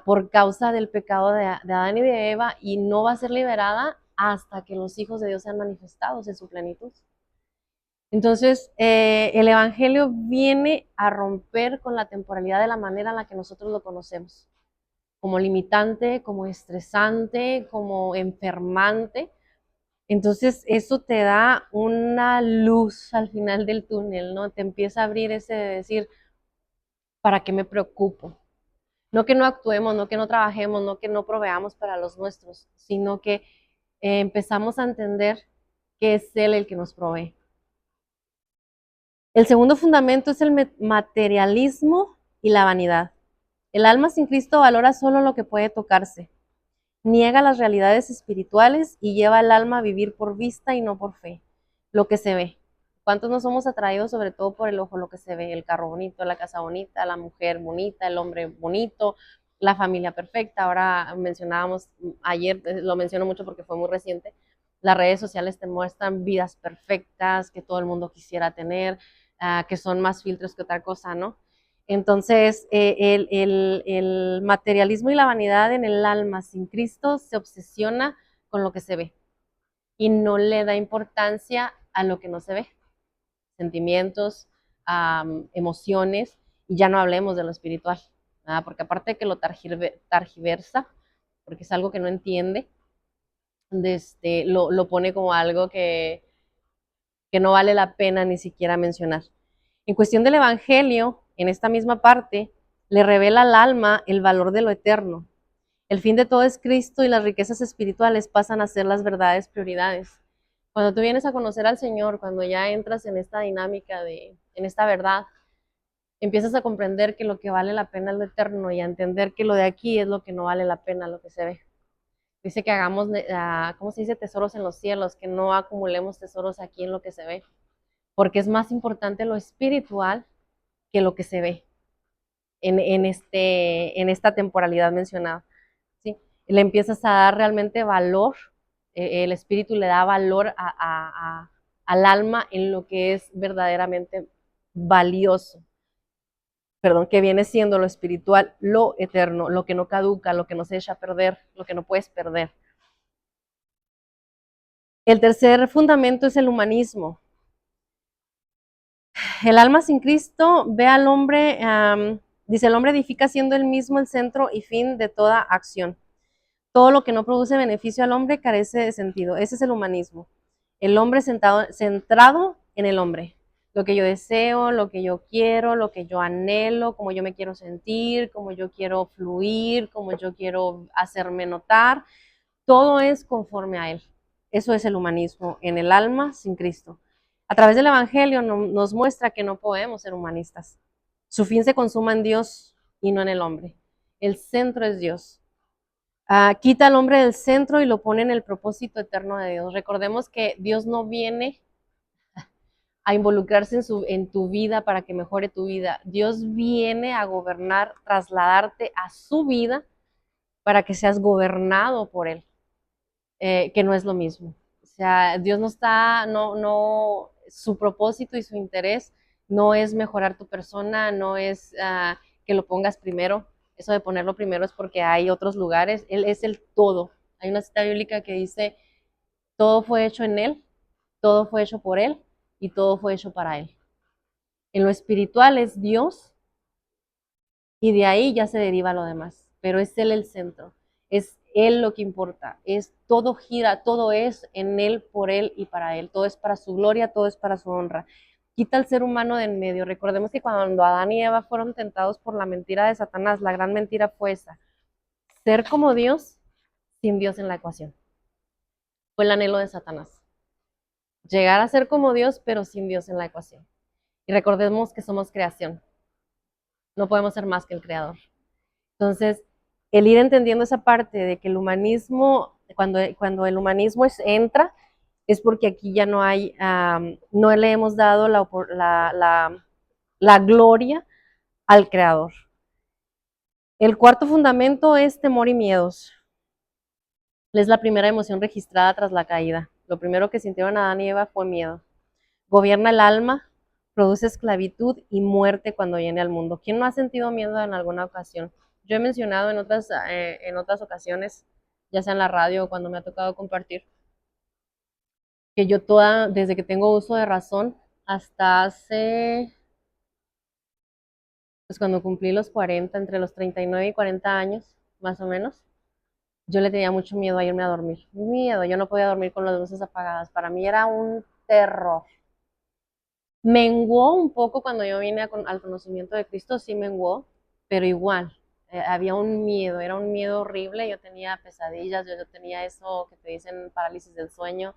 por causa del pecado de Adán y de Eva, y no va a ser liberada hasta que los hijos de Dios sean manifestados en su plenitud. Entonces, el Evangelio viene a romper con la temporalidad de la manera en la que nosotros lo conocemos, como limitante, como estresante, como enfermante. Entonces, eso te da una luz al final del túnel, ¿no? Te empieza a abrir ese de decir, ¿para qué me preocupo? No que no actuemos, no que no trabajemos, no que no proveamos para los nuestros, sino que empezamos a entender que es Él el que nos provee. El segundo fundamento es el materialismo y la vanidad. El alma sin Cristo valora solo lo que puede tocarse, niega las realidades espirituales y lleva al alma a vivir por vista y no por fe, lo que se ve. ¿Cuántos no somos atraídos sobre todo por el ojo, lo que se ve? El carro bonito, la casa bonita, la mujer bonita, el hombre bonito, la familia perfecta. Ahora mencionábamos, ayer lo menciono mucho porque fue muy reciente, las redes sociales te muestran vidas perfectas que todo el mundo quisiera tener, que son más filtros que otra cosa, ¿no? Entonces, el materialismo y la vanidad en el alma sin Cristo se obsesiona con lo que se ve y no le da importancia a lo que no se ve, sentimientos, emociones, y ya no hablemos de lo espiritual, porque aparte de que lo targiversa, porque es algo que no entiende, lo pone como algo que no vale la pena ni siquiera mencionar. En cuestión del Evangelio, en esta misma parte, le revela al alma el valor de lo eterno. El fin de todo es Cristo y las riquezas espirituales pasan a ser las verdades prioridades. Cuando tú vienes a conocer al Señor, cuando ya entras en esta dinámica en esta verdad, empiezas a comprender que lo que vale la pena es lo eterno y a entender que lo de aquí es lo que no vale la pena, lo que se ve. Dice que hagamos, ¿cómo se dice? Tesoros en los cielos, que no acumulemos tesoros aquí en lo que se ve, porque es más importante lo espiritual que lo que se ve en esta temporalidad mencionada. ¿Sí? Le empiezas a dar realmente valor, el espíritu le da valor al alma en lo que es verdaderamente valioso. perdón, que viene siendo lo espiritual, lo eterno, lo que no caduca, lo que no se echa a perder, lo que no puedes perder. El tercer fundamento es el humanismo. El alma sin Cristo ve al hombre, dice, el hombre edifica siendo él mismo el centro y fin de toda acción. Todo lo que no produce beneficio al hombre carece de sentido. Ese es el humanismo. El hombre centrado en el hombre. Lo que yo deseo, lo que yo quiero, lo que yo anhelo, cómo yo me quiero sentir, cómo yo quiero fluir, cómo yo quiero hacerme notar. Todo es conforme a él. Eso es el humanismo en el alma sin Cristo. A través del Evangelio nos muestra que no podemos ser humanistas. Su fin se consuma en Dios y no en el hombre. El centro es Dios. Quita al hombre del centro y lo pone en el propósito eterno de Dios. Recordemos que Dios no viene a involucrarse en tu vida para que mejore tu vida. Dios viene a gobernar, trasladarte a su vida para que seas gobernado por Él, que no es lo mismo. O sea, Dios no está, su propósito y su interés no es mejorar tu persona, no es que lo pongas primero. Eso de ponerlo primero es porque hay otros lugares. Él es el todo. Hay una cita bíblica que dice, todo fue hecho en Él, todo fue hecho por Él y todo fue hecho para Él. En lo espiritual es Dios y de ahí ya se deriva lo demás, pero es Él el centro, es Él lo que importa, es todo gira, todo es en Él, por Él y para Él, todo es para su gloria, todo es para su honra. Quita al ser humano de en medio. Recordemos que cuando Adán y Eva fueron tentados por la mentira de Satanás, la gran mentira fue esa, ser como Dios sin Dios en la ecuación. Fue el anhelo de Satanás. Llegar a ser como Dios, pero sin Dios en la ecuación. Y recordemos que somos creación. No podemos ser más que el creador. Entonces, el ir entendiendo esa parte de que el humanismo, cuando el humanismo entra, es porque aquí ya no hay, no le hemos dado la gloria al creador. El cuarto fundamento es temor y miedos. Es la primera emoción registrada tras la caída. Lo primero que sintieron Adán y Eva fue miedo. Gobierna el alma, produce esclavitud y muerte cuando viene al mundo. ¿Quién no ha sentido miedo en alguna ocasión? Yo he mencionado en otras ocasiones, ya sea en la radio o cuando me ha tocado compartir, que yo desde que tengo uso de razón, hasta hace, pues cuando cumplí los 40, entre los 39 y 40 años, más o menos, yo le tenía mucho miedo a irme a dormir. Miedo, yo no podía dormir con las luces apagadas. Para mí era un terror. Menguó un poco cuando yo vine al conocimiento de Cristo, sí menguó, pero igual, había un miedo, era un miedo horrible, yo tenía pesadillas, yo tenía eso que te dicen parálisis del sueño,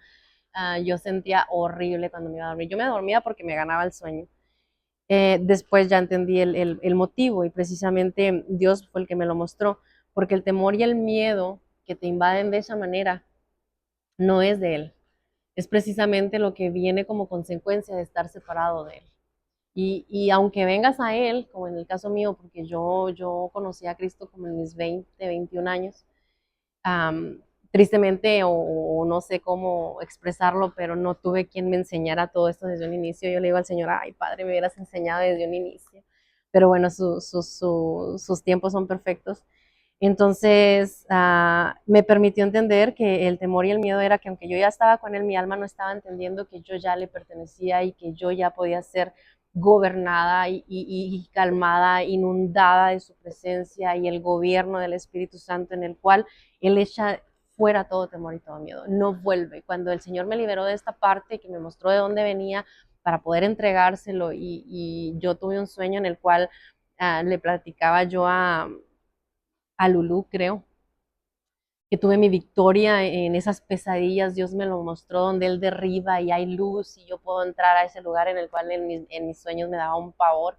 yo sentía horrible cuando me iba a dormir, yo me dormía porque me ganaba el sueño. Después ya entendí el motivo y precisamente Dios fue el que me lo mostró, porque el temor y el miedo que te invaden de esa manera no es de Él, es precisamente lo que viene como consecuencia de estar separado de Él. Y aunque vengas a Él, como en el caso mío, porque yo conocí a Cristo como en mis 20, 21 años, tristemente o no sé cómo expresarlo, pero no tuve quien me enseñara todo esto desde un inicio. Yo le digo al Señor, ay Padre, me hubieras enseñado desde un inicio. Pero bueno, sus tiempos son perfectos. Entonces, me permitió entender que el temor y el miedo era que aunque yo ya estaba con Él, mi alma no estaba entendiendo que yo ya le pertenecía y que yo ya podía ser gobernada y calmada, inundada de su presencia y el gobierno del Espíritu Santo en el cual Él echa fuera todo temor y todo miedo. No vuelve. Cuando el Señor me liberó de esta parte, que me mostró de dónde venía para poder entregárselo y yo tuve un sueño en el cual le platicaba yo a Lulú, creo, que tuve mi victoria en esas pesadillas, Dios me lo mostró donde Él derriba y hay luz y yo puedo entrar a ese lugar en el cual en mis sueños me daba un pavor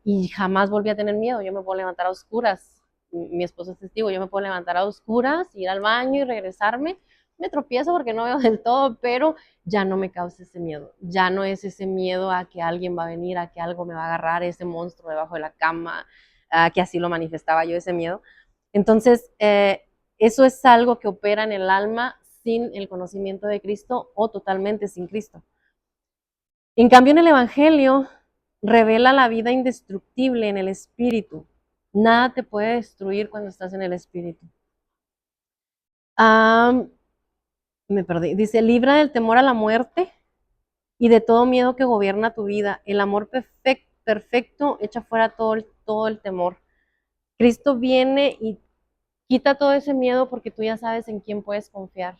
y jamás volví a tener miedo, yo me puedo levantar a oscuras, mi esposo es testigo, yo me puedo levantar a oscuras, ir al baño y regresarme, me tropiezo porque no veo del todo, pero ya no me causa ese miedo, ya no es ese miedo a que alguien va a venir, a que algo me va a agarrar, ese monstruo debajo de la cama, que así lo manifestaba yo ese miedo. Entonces, eso es algo que opera en el alma sin el conocimiento de Cristo o totalmente sin Cristo. En cambio, en el Evangelio, revela la vida indestructible en el espíritu. Nada te puede destruir cuando estás en el espíritu. Me perdí. Dice, libra del temor a la muerte y de todo miedo que gobierna tu vida. El amor perfecto echa fuera todo el temor. Cristo viene y quita todo ese miedo porque tú ya sabes en quién puedes confiar.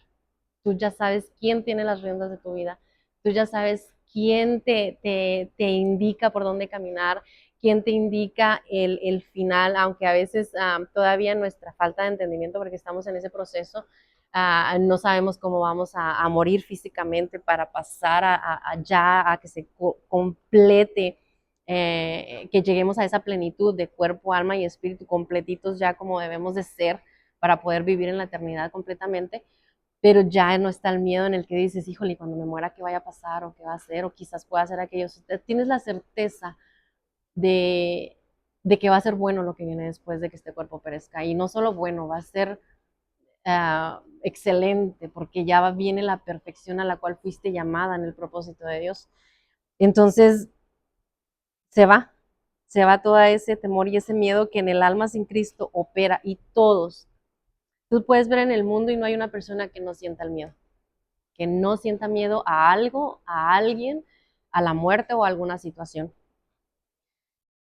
Tú ya sabes quién tiene las riendas de tu vida. Tú ya sabes quién te indica por dónde caminar, quién te indica el final, aunque a veces todavía nuestra falta de entendimiento, porque estamos en ese proceso, no sabemos cómo vamos a morir físicamente para pasar ya a que se complete, que lleguemos a esa plenitud de cuerpo, alma y espíritu completitos ya como debemos de ser para poder vivir en la eternidad completamente, pero ya no está el miedo en el que dices, híjole, cuando me muera, ¿qué vaya a pasar? ¿O qué va a hacer? O quizás pueda hacer aquello. Tienes la certeza de, de que va a ser bueno lo que viene después de que este cuerpo perezca. Y no solo bueno, va a ser excelente, porque ya viene la perfección a la cual fuiste llamada en el propósito de Dios. Entonces, se va, se va todo ese temor y ese miedo que en el alma sin Cristo opera, y todos. Tú puedes ver en el mundo y no hay una persona que no sienta el miedo, que no sienta miedo a algo, a alguien, a la muerte o a alguna situación.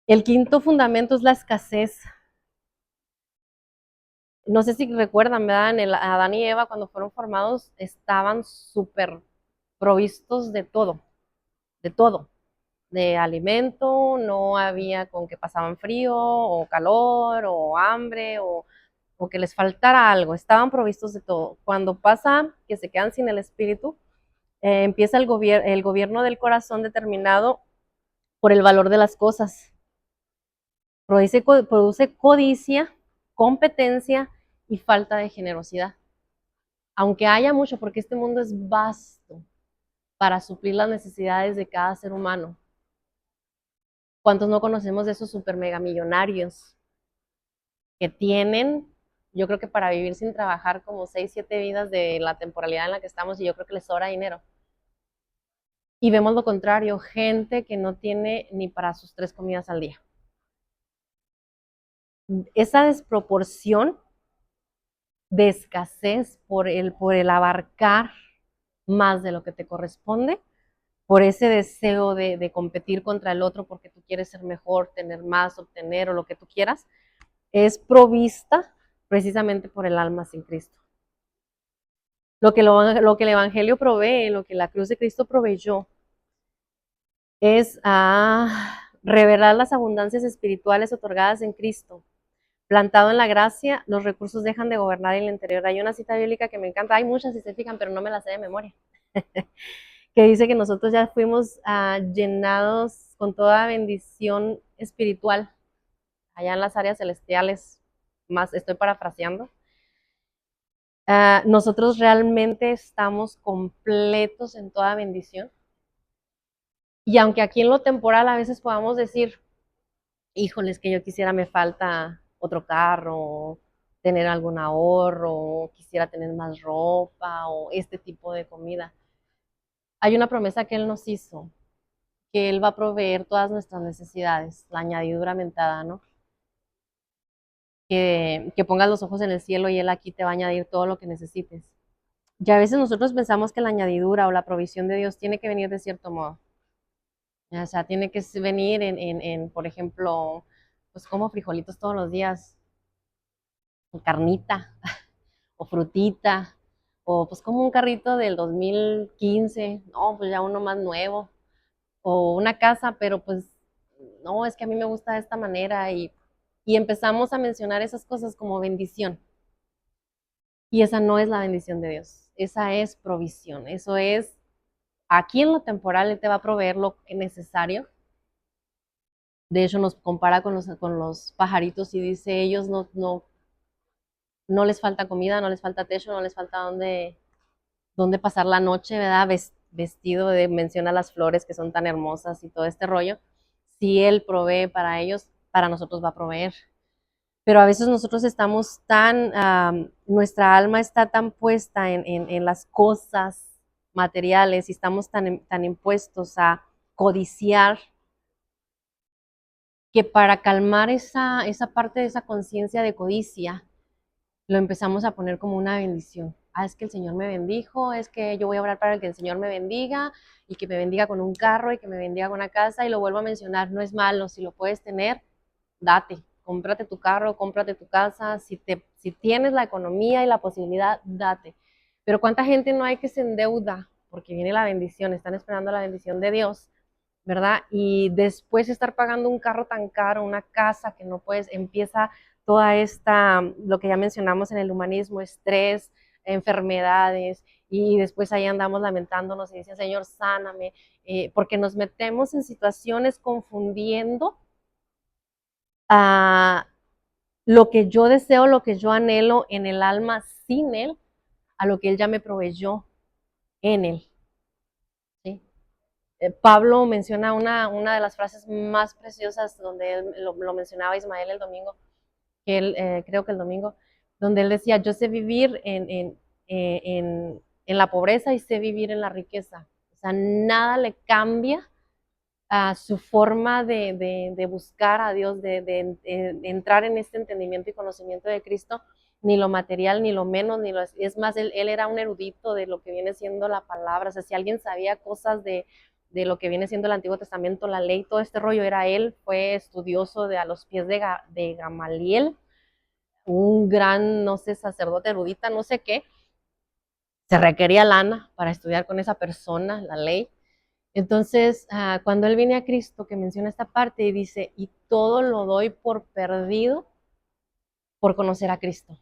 El quinto fundamento es la escasez. No sé si recuerdan, ¿verdad? Adán y Eva, cuando fueron formados, estaban súper provistos de todo, de alimento, no había con que pasaban frío o calor o hambre o que les faltara algo, estaban provistos de todo. Cuando pasa que se quedan sin el espíritu, empieza el gobierno del corazón determinado por el valor de las cosas. Produce codicia, competencia y falta de generosidad. Aunque haya mucho, porque este mundo es vasto para suplir las necesidades de cada ser humano. ¿Cuántos no conocemos de esos super mega millonarios que tienen, yo creo que para vivir sin trabajar como 6, 7 vidas de la temporalidad en la que estamos, y yo creo que les sobra dinero? Y vemos lo contrario, gente que no tiene ni para sus 3 comidas al día. Esa desproporción de escasez por el abarcar más de lo que te corresponde, por ese deseo de competir contra el otro porque tú quieres ser mejor, tener más, obtener o lo que tú quieras, es provista precisamente por el alma sin Cristo. Lo que el Evangelio provee, lo que la cruz de Cristo proveyó, es revelar las abundancias espirituales otorgadas en Cristo. Plantado en la gracia, los recursos dejan de gobernar el interior. Hay una cita bíblica que me encanta, hay muchas si se fijan, pero no me las sé de memoria, que dice que nosotros ya fuimos llenados con toda bendición espiritual, allá en las áreas celestiales, más estoy parafraseando. Nosotros realmente estamos completos en toda bendición. Y aunque aquí en lo temporal a veces podamos decir, híjoles, que yo quisiera, me falta otro carro, tener algún ahorro, quisiera tener más ropa o este tipo de comida. Hay una promesa que Él nos hizo, que Él va a proveer todas nuestras necesidades, la añadidura mentada, ¿no? Que pongas los ojos en el cielo y Él aquí te va a añadir todo lo que necesites. Y a veces nosotros pensamos que la añadidura o la provisión de Dios tiene que venir de cierto modo. O sea, tiene que venir por ejemplo, pues como frijolitos todos los días, carnita o frutita, o pues como un carrito del 2015, no, pues ya uno más nuevo, o una casa, pero pues no, es que a mí me gusta de esta manera, y empezamos a mencionar esas cosas como bendición. Y esa no es la bendición de Dios, esa es provisión, eso es, aquí en lo temporal Él te va a proveer lo necesario. De hecho, nos compara con los pajaritos y dice, ellos no les falta comida, no les falta techo, no les falta dónde pasar la noche, ¿verdad? Vestido, menciona las flores que son tan hermosas y todo este rollo. Si Él provee para ellos, para nosotros va a proveer. Pero a veces nosotros estamos nuestra alma está tan puesta en las cosas materiales y estamos tan impuestos a codiciar que para calmar esa parte de esa conciencia de codicia, lo empezamos a poner como una bendición. Es que el Señor me bendijo, es que yo voy a orar para que el Señor me bendiga y que me bendiga con un carro y que me bendiga con una casa, y lo vuelvo a mencionar, no es malo, si lo puedes tener, date, cómprate tu carro, cómprate tu casa, si tienes la economía y la posibilidad, date. Pero ¿cuánta gente no hay que se endeuda porque viene la bendición, están esperando la bendición de Dios, ¿verdad? Y después de estar pagando un carro tan caro, una casa que no puedes, empieza toda esta, lo que ya mencionamos en el humanismo, estrés, enfermedades, y después ahí andamos lamentándonos y dicen, Señor, sáname, porque nos metemos en situaciones confundiendo a lo que yo deseo, lo que yo anhelo en el alma sin Él, a lo que Él ya me proveyó en Él. ¿Sí? Pablo menciona una de las frases más preciosas, donde él lo mencionaba Ismael el domingo, que él, creo que el domingo, donde él decía, yo sé vivir en la pobreza y sé vivir en la riqueza. O sea, nada le cambia a su forma de buscar a Dios, de entrar en este entendimiento y conocimiento de Cristo, ni lo material, ni lo menos, ni lo, es más, él era un erudito de lo que viene siendo la palabra. O sea, si alguien sabía cosas de lo que viene siendo el Antiguo Testamento, la ley, todo este rollo, era él. Fue estudioso a los pies de Gamaliel, un gran, no sé, sacerdote erudita, no sé qué. Se requería lana para estudiar con esa persona la ley. Entonces, cuando él viene a Cristo, que menciona esta parte y dice, y todo lo doy por perdido por conocer a Cristo.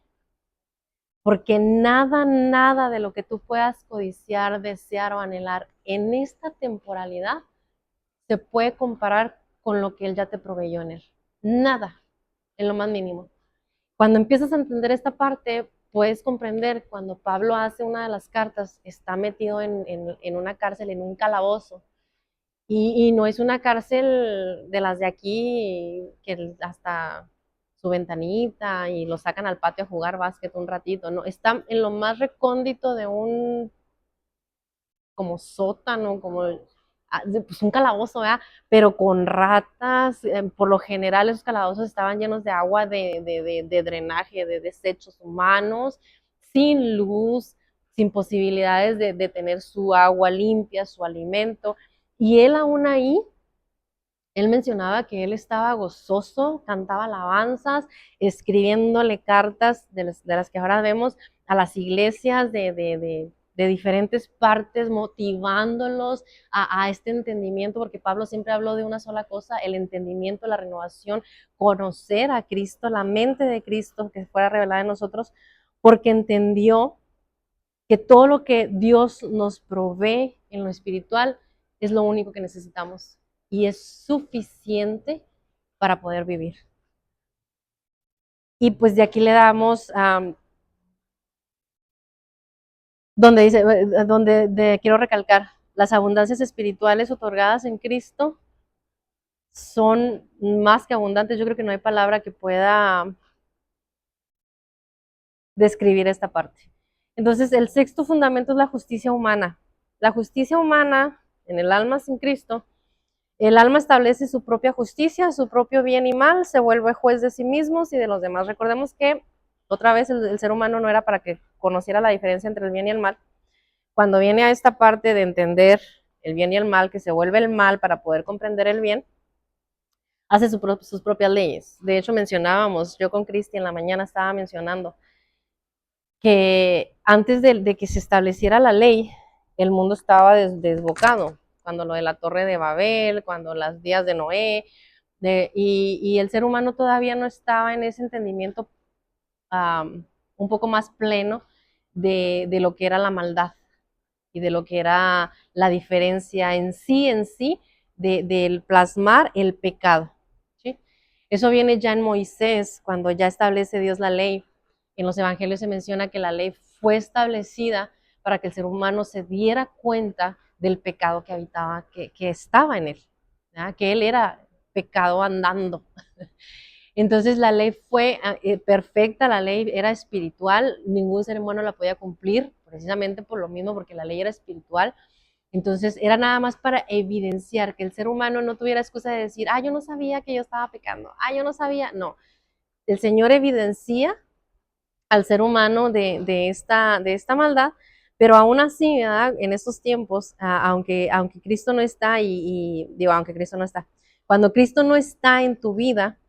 Porque nada, nada de lo que tú puedas codiciar, desear o anhelar en esta temporalidad se puede comparar con lo que Él ya te proveyó en Él. Nada, en lo más mínimo. Cuando empiezas a entender esta parte, puedes comprender cuando Pablo hace una de las cartas, está metido en una cárcel, en un calabozo. Y no es una cárcel de las de aquí, que hasta su ventanita y lo sacan al patio a jugar básquet un ratito, no, está en lo más recóndito de un como sótano, como pues un calabozo, ¿verdad? Pero con ratas. Por lo general esos calabozos estaban llenos de agua de drenaje, de desechos humanos, sin luz, sin posibilidades de tener su agua limpia, su alimento. Y él aún ahí, él mencionaba que él estaba gozoso, cantaba alabanzas, escribiéndole cartas de las que ahora vemos a las iglesias de diferentes partes, motivándolos a este entendimiento, porque Pablo siempre habló de una sola cosa, el entendimiento, la renovación, conocer a Cristo, la mente de Cristo que fuera revelada en nosotros, porque entendió que todo lo que Dios nos provee en lo espiritual es lo único que necesitamos y es suficiente para poder vivir. Y pues de aquí le damos, donde dice, quiero recalcar, las abundancias espirituales otorgadas en Cristo son más que abundantes. Yo creo que no hay palabra que pueda describir esta parte. Entonces, el sexto fundamento es la justicia humana. La justicia humana en el alma sin Cristo, el alma establece su propia justicia, su propio bien y mal, se vuelve juez de sí mismos y de los demás. Recordemos que otra vez el ser humano no era para que conociera la diferencia entre el bien y el mal. Cuando viene a esta parte de entender el bien y el mal, que se vuelve el mal para poder comprender el bien, hace sus propias leyes. De hecho, mencionábamos, yo con Cristi en la mañana estaba mencionando que antes de que se estableciera la ley, el mundo estaba desbocado, cuando lo de la Torre de Babel, cuando los días de Noé, y el ser humano todavía no estaba en ese entendimiento un poco más pleno de lo que era la maldad y de lo que era la diferencia en sí, del plasmar el pecado. ¿Sí? Eso viene ya en Moisés, cuando ya establece Dios la ley. En los evangelios se menciona que la ley fue establecida para que el ser humano se diera cuenta del pecado que habitaba, que estaba en él, ¿verdad? Que él era pecado andando. Entonces la ley fue perfecta, la ley era espiritual, ningún ser humano la podía cumplir, precisamente por lo mismo, porque la ley era espiritual. Entonces era nada más para evidenciar que el ser humano no tuviera excusa de decir, yo no sabía que yo estaba pecando, yo no sabía, no. El Señor evidencia al ser humano de esta maldad, pero aún así, ¿verdad? En estos tiempos, aunque Cristo no está, digo, aunque Cristo no está, cuando Cristo no está en tu vida,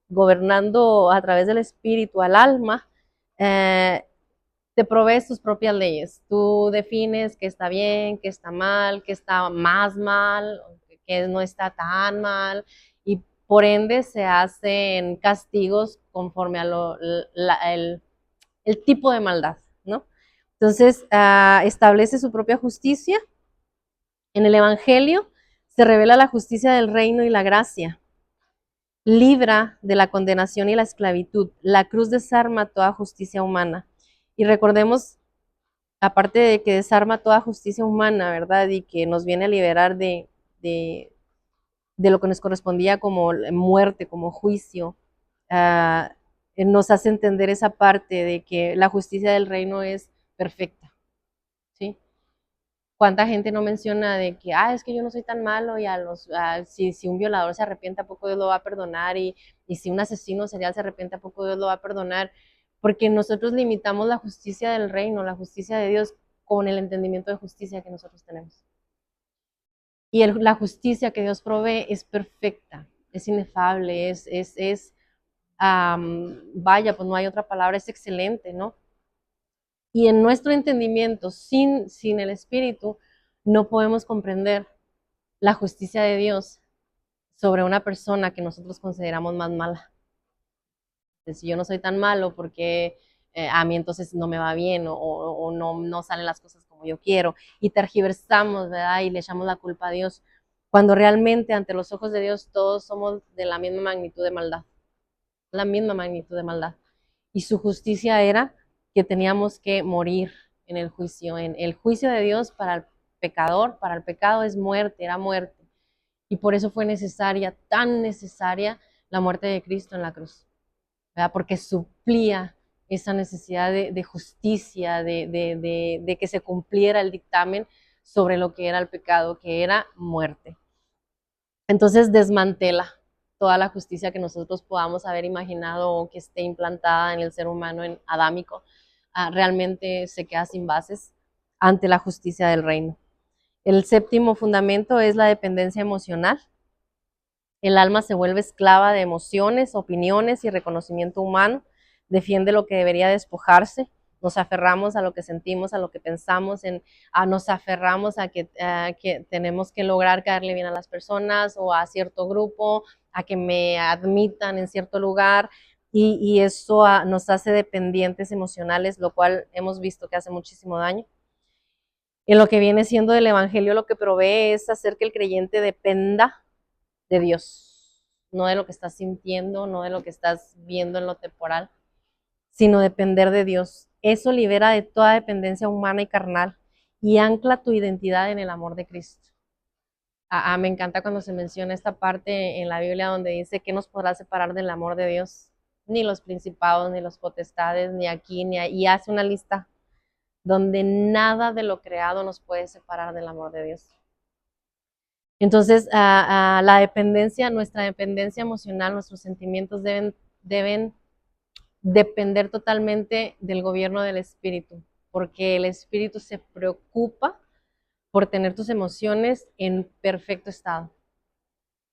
gobernando a través del Espíritu al alma, eh, te provees tus propias leyes. Tú defines qué está bien, qué está mal, qué está más mal, qué no está tan mal, y por ende se hacen castigos conforme a el tipo de maldad, ¿no? Entonces, establece su propia justicia. En el Evangelio se revela la justicia del reino y la gracia. Libra de la condenación y la esclavitud. La cruz desarma toda justicia humana. Y recordemos, aparte de que desarma toda justicia humana, ¿verdad? Y que nos viene a liberar de, de lo que nos correspondía como muerte, como juicio, uh, nos hace entender esa parte de que la justicia del reino es perfecta, ¿sí? ¿Cuánta gente no menciona de que, es que yo no soy tan malo y si un violador se arrepiente, ¿a poco Dios lo va a perdonar? Y si un asesino serial se arrepiente, ¿a poco Dios lo va a perdonar? Porque nosotros limitamos la justicia del reino, la justicia de Dios, con el entendimiento de justicia que nosotros tenemos. Y la justicia que Dios provee es perfecta, es inefable, vaya, pues no hay otra palabra, es excelente, ¿no? Y en nuestro entendimiento, sin el Espíritu, no podemos comprender la justicia de Dios sobre una persona que nosotros consideramos más mala. Entonces, si yo no soy tan malo, porque a mí entonces no me va bien o no salen las cosas como yo quiero? Y tergiversamos, ¿verdad? Y le echamos la culpa a Dios, cuando realmente ante los ojos de Dios todos somos de la misma magnitud de maldad, la misma magnitud de maldad. Y su justicia era que teníamos que morir en el juicio, en el juicio de Dios para el pecador. Para el pecado es muerte, era muerte. Y por eso fue necesaria, tan necesaria, la muerte de Cristo en la cruz, ¿verdad? Porque suplía esa necesidad de justicia, de que se cumpliera el dictamen sobre lo que era el pecado, que era muerte. Entonces desmantela toda la justicia que nosotros podamos haber imaginado o que esté implantada en el ser humano en adámico. Realmente se queda sin bases ante la justicia del reino. El séptimo fundamento es la dependencia emocional. El alma se vuelve esclava de emociones, opiniones y reconocimiento humano. Defiende lo que debería despojarse. Nos aferramos a lo que sentimos, a lo que pensamos, nos aferramos a que tenemos que lograr caerle bien a las personas o a cierto grupo, a que me admitan en cierto lugar, y eso nos hace dependientes emocionales, lo cual hemos visto que hace muchísimo daño. En lo que viene siendo el Evangelio, lo que provee es hacer que el creyente dependa de Dios, no de lo que estás sintiendo, no de lo que estás viendo en lo temporal, sino depender de Dios. Eso libera de toda dependencia humana y carnal y ancla tu identidad en el amor de Cristo. Me encanta cuando se menciona esta parte en la Biblia donde dice que nos podrá separar del amor de Dios, ni los principados, ni los potestades, ni aquí, ni ahí, y hace una lista donde nada de lo creado nos puede separar del amor de Dios. Entonces, la dependencia, nuestra dependencia emocional, nuestros sentimientos deben depender totalmente del gobierno del Espíritu, porque el Espíritu se preocupa por tener tus emociones en perfecto estado.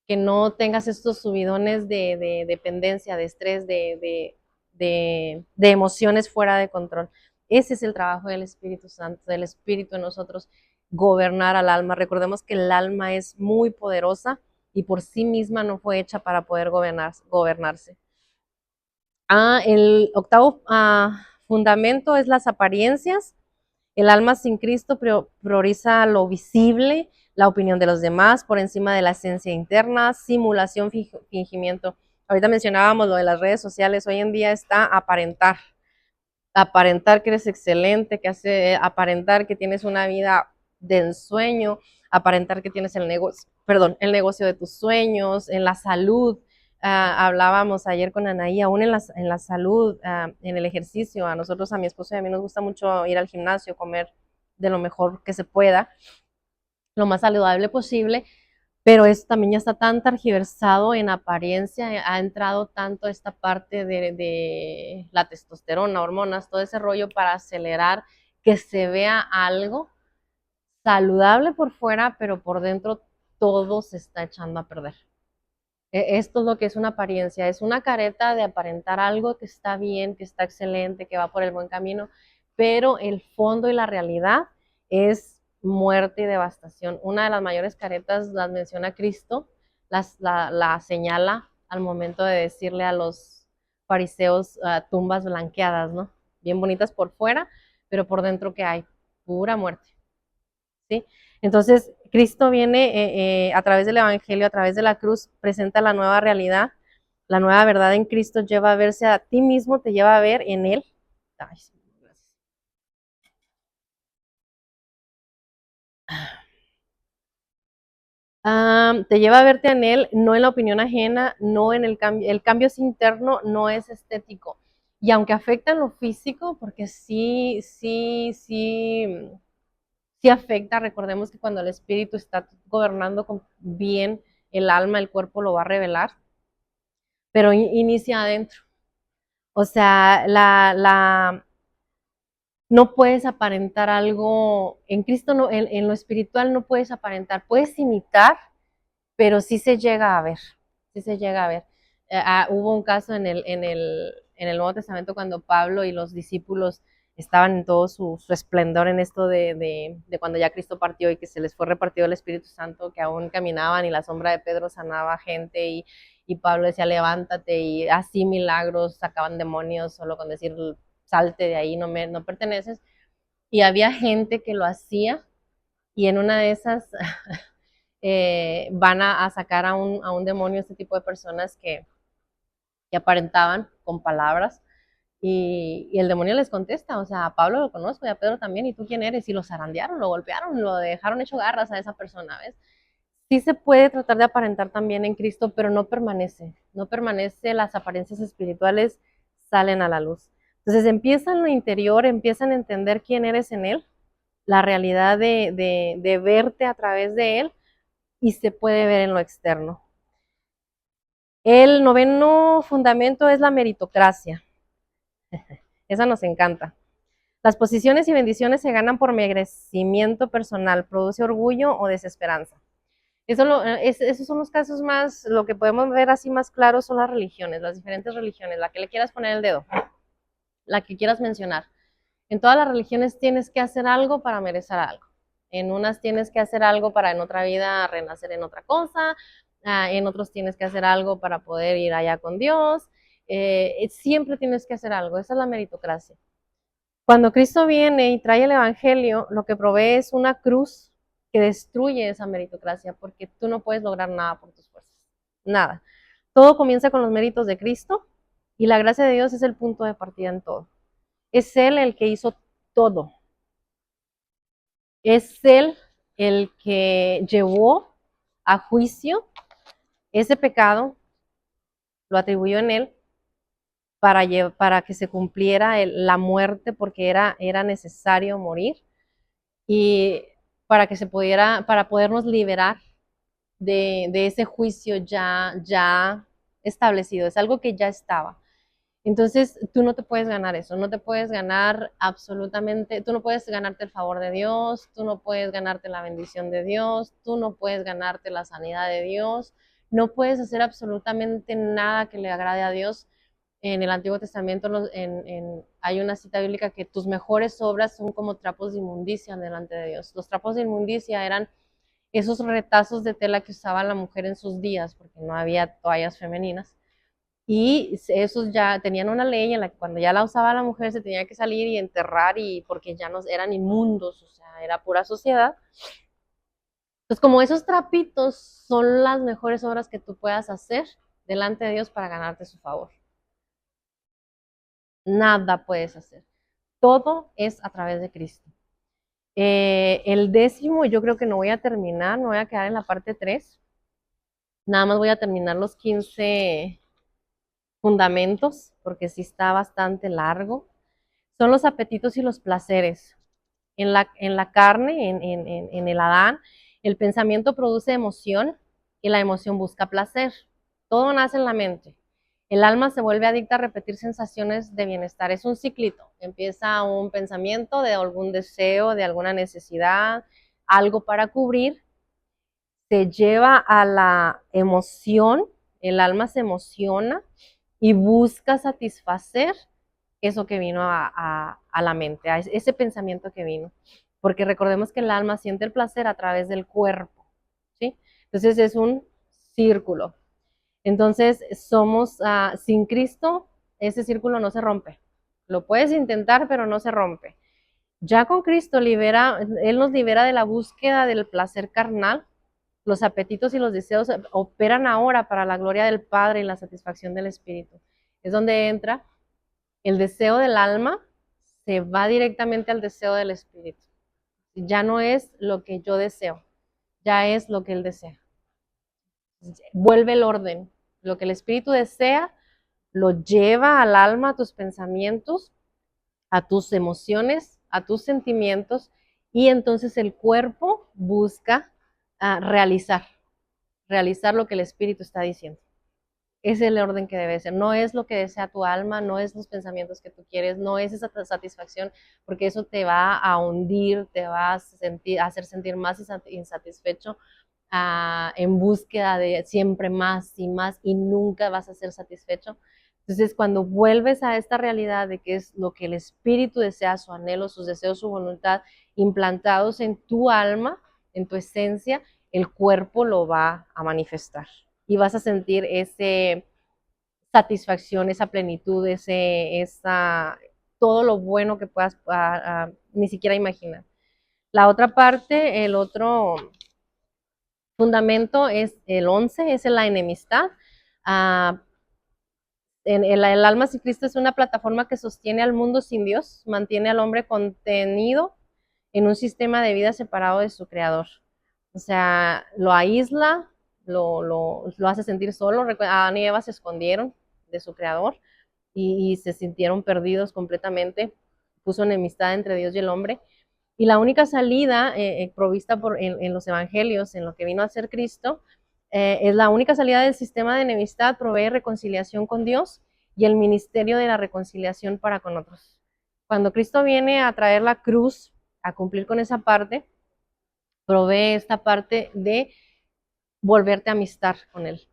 Que no tengas estos subidones de dependencia, de estrés, de emociones fuera de control. Ese es el trabajo del Espíritu Santo, del Espíritu en nosotros, gobernar al alma. Recordemos que el alma es muy poderosa y por sí misma no fue hecha para poder gobernarse. El octavo fundamento es las apariencias. El alma sin Cristo prioriza lo visible, la opinión de los demás por encima de la esencia interna, simulación, fingimiento. Ahorita mencionábamos lo de las redes sociales. Hoy en día está aparentar que eres excelente, aparentar que tienes una vida de ensueño, aparentar que tienes el negocio de tus sueños, en la salud. Hablábamos ayer con Anaí, aún en la salud, en el ejercicio. A nosotros, a mi esposo y a mí nos gusta mucho ir al gimnasio, comer de lo mejor que se pueda. lo más saludable posible, pero esto también ya está tan tergiversado en apariencia, ha entrado tanto esta parte de la testosterona, hormonas, todo ese rollo para acelerar que se vea algo saludable por fuera, pero por dentro todo se está echando a perder. Esto es lo que es una apariencia, es una careta de aparentar algo que está bien, que está excelente, que va por el buen camino, pero el fondo y la realidad es muerte y devastación. Una de las mayores caretas las menciona Cristo, la señala al momento de decirle a los fariseos tumbas blanqueadas, ¿no? Bien bonitas por fuera, pero por dentro ¿qué hay? Pura muerte. ¿Sí? Entonces, Cristo viene a través del Evangelio, a través de la cruz, presenta la nueva realidad, la nueva verdad en Cristo lleva a verse a ti mismo, te lleva a ver en Él. Ay, gracias. Te lleva a verte en Él, no en la opinión ajena, no en el cambio es interno, no es estético. Y aunque afecta en lo físico, porque sí afecta, recordemos que cuando el espíritu está gobernando bien el alma, el cuerpo lo va a revelar, pero inicia adentro. O sea, no puedes aparentar algo, en Cristo no, en lo espiritual no puedes aparentar, puedes imitar, pero sí se llega a ver, sí se llega a ver. Hubo un caso en el Nuevo Testamento cuando Pablo y los discípulos estaban en todo su esplendor en esto de cuando ya Cristo partió y que se les fue repartido el Espíritu Santo, que aún caminaban y la sombra de Pedro sanaba gente y Pablo decía levántate y así milagros, sacaban demonios solo con decir salte de ahí, no perteneces. Y había gente que lo hacía y en una de esas van a sacar a un demonio, este tipo de personas que aparentaban con palabras y el demonio les contesta, o sea, a Pablo lo conozco y a Pedro también, ¿y tú quién eres? Y lo zarandearon, lo golpearon, lo dejaron hecho garras a esa persona, ¿ves? Sí se puede tratar de aparentar también en Cristo, pero no permanece, no permanece, las apariencias espirituales salen a la luz. Entonces empieza en lo interior, empiezan a entender quién eres en Él, la realidad de verte a través de Él y se puede ver en lo externo. El noveno fundamento es la meritocracia. Esa nos encanta. Las posiciones y bendiciones se ganan por merecimiento personal, produce orgullo o desesperanza. Esos son los casos más, lo que podemos ver así más claro son las religiones, las diferentes religiones, la que le quieras poner el dedo, la que quieras mencionar. En todas las religiones tienes que hacer algo para merecer algo. En unas tienes que hacer algo para en otra vida renacer en otra cosa, en otros tienes que hacer algo para poder ir allá con Dios. Siempre tienes que hacer algo, esa es la meritocracia. Cuando Cristo viene y trae el Evangelio, lo que provee es una cruz que destruye esa meritocracia, porque tú no puedes lograr nada por tus fuerzas, nada. Todo comienza con los méritos de Cristo y la gracia de Dios es el punto de partida en todo. Es Él el que hizo todo. Es Él el que llevó a juicio ese pecado, lo atribuyó en Él para que se cumpliera la muerte porque era necesario morir y para que se pudiera, para podernos liberar de ese juicio ya establecido. Es algo que ya estaba. Entonces, tú no te puedes ganar eso, no te puedes ganar absolutamente, tú no puedes ganarte el favor de Dios, tú no puedes ganarte la bendición de Dios, tú no puedes ganarte la sanidad de Dios, no puedes hacer absolutamente nada que le agrade a Dios. En el Antiguo Testamento hay una cita bíblica que tus mejores obras son como trapos de inmundicia delante de Dios. Los trapos de inmundicia eran esos retazos de tela que usaba la mujer en sus días, porque no había toallas femeninas y esos ya tenían una ley en la que cuando ya la usaba la mujer se tenía que salir y enterrar y porque ya no eran inmundos, o sea, era pura suciedad. Entonces, como esos trapitos son las mejores obras que tú puedas hacer delante de Dios para ganarte su favor. Nada puedes hacer. Todo es a través de Cristo. El décimo, yo creo que no voy a terminar, me voy a quedar en la parte 3. Nada más voy a terminar los 15 fundamentos, porque sí está bastante largo. Son los apetitos y los placeres. En la carne, en el Adán, El pensamiento produce emoción y la emoción busca placer. Todo nace en la mente. El alma se vuelve adicta a repetir sensaciones de bienestar. Es un ciclito. Empieza un pensamiento de algún deseo, de alguna necesidad, algo para cubrir. Se lleva a la emoción, el alma se emociona y busca satisfacer eso que vino a la mente, a ese pensamiento que vino. Porque recordemos que el alma siente el placer a través del cuerpo, ¿sí? Entonces es un círculo. Entonces somos, sin Cristo, ese círculo no se rompe. Lo puedes intentar, pero no se rompe. Ya con Cristo Él nos libera de la búsqueda del placer carnal. Los apetitos y los deseos operan ahora para la gloria del Padre y la satisfacción del Espíritu. Es donde entra el deseo del alma, se va directamente al deseo del Espíritu. Ya no es lo que yo deseo, ya es lo que Él desea. Vuelve el orden. Lo que el Espíritu desea, lo lleva al alma, a tus pensamientos, a tus emociones, a tus sentimientos, y entonces el cuerpo busca realizar lo que el Espíritu está diciendo. Es el orden que debe ser. No es lo que desea tu alma, no es los pensamientos que tú quieres, no es esa satisfacción, porque eso te va a hundir, te va a hacer sentir más insatisfecho, en búsqueda de siempre más y nunca vas a ser satisfecho. Entonces, cuando vuelves a esta realidad de que es lo que el Espíritu desea, su anhelo, sus deseos, su voluntad, implantados en tu alma, en tu esencia, el cuerpo lo va a manifestar. Y vas a sentir esa satisfacción, esa plenitud, todo lo bueno que puedas ni siquiera imaginar. La otra parte, el otro fundamento es el 11, es la enemistad. El alma sin Cristo es una plataforma que sostiene al mundo sin Dios, mantiene al hombre contenido en un sistema de vida separado de su creador. O sea, lo aísla, lo hace sentir solo. Adán y Eva se escondieron de su creador y se sintieron perdidos completamente. Puso enemistad entre Dios y el hombre. Y la única salida provista en los evangelios, en lo que vino a ser Cristo, es la única salida del sistema de enemistad, provee reconciliación con Dios y el ministerio de la reconciliación para con otros. Cuando Cristo viene a traer la cruz, a cumplir con esa parte, provee esta parte de volverte a amistar con Él,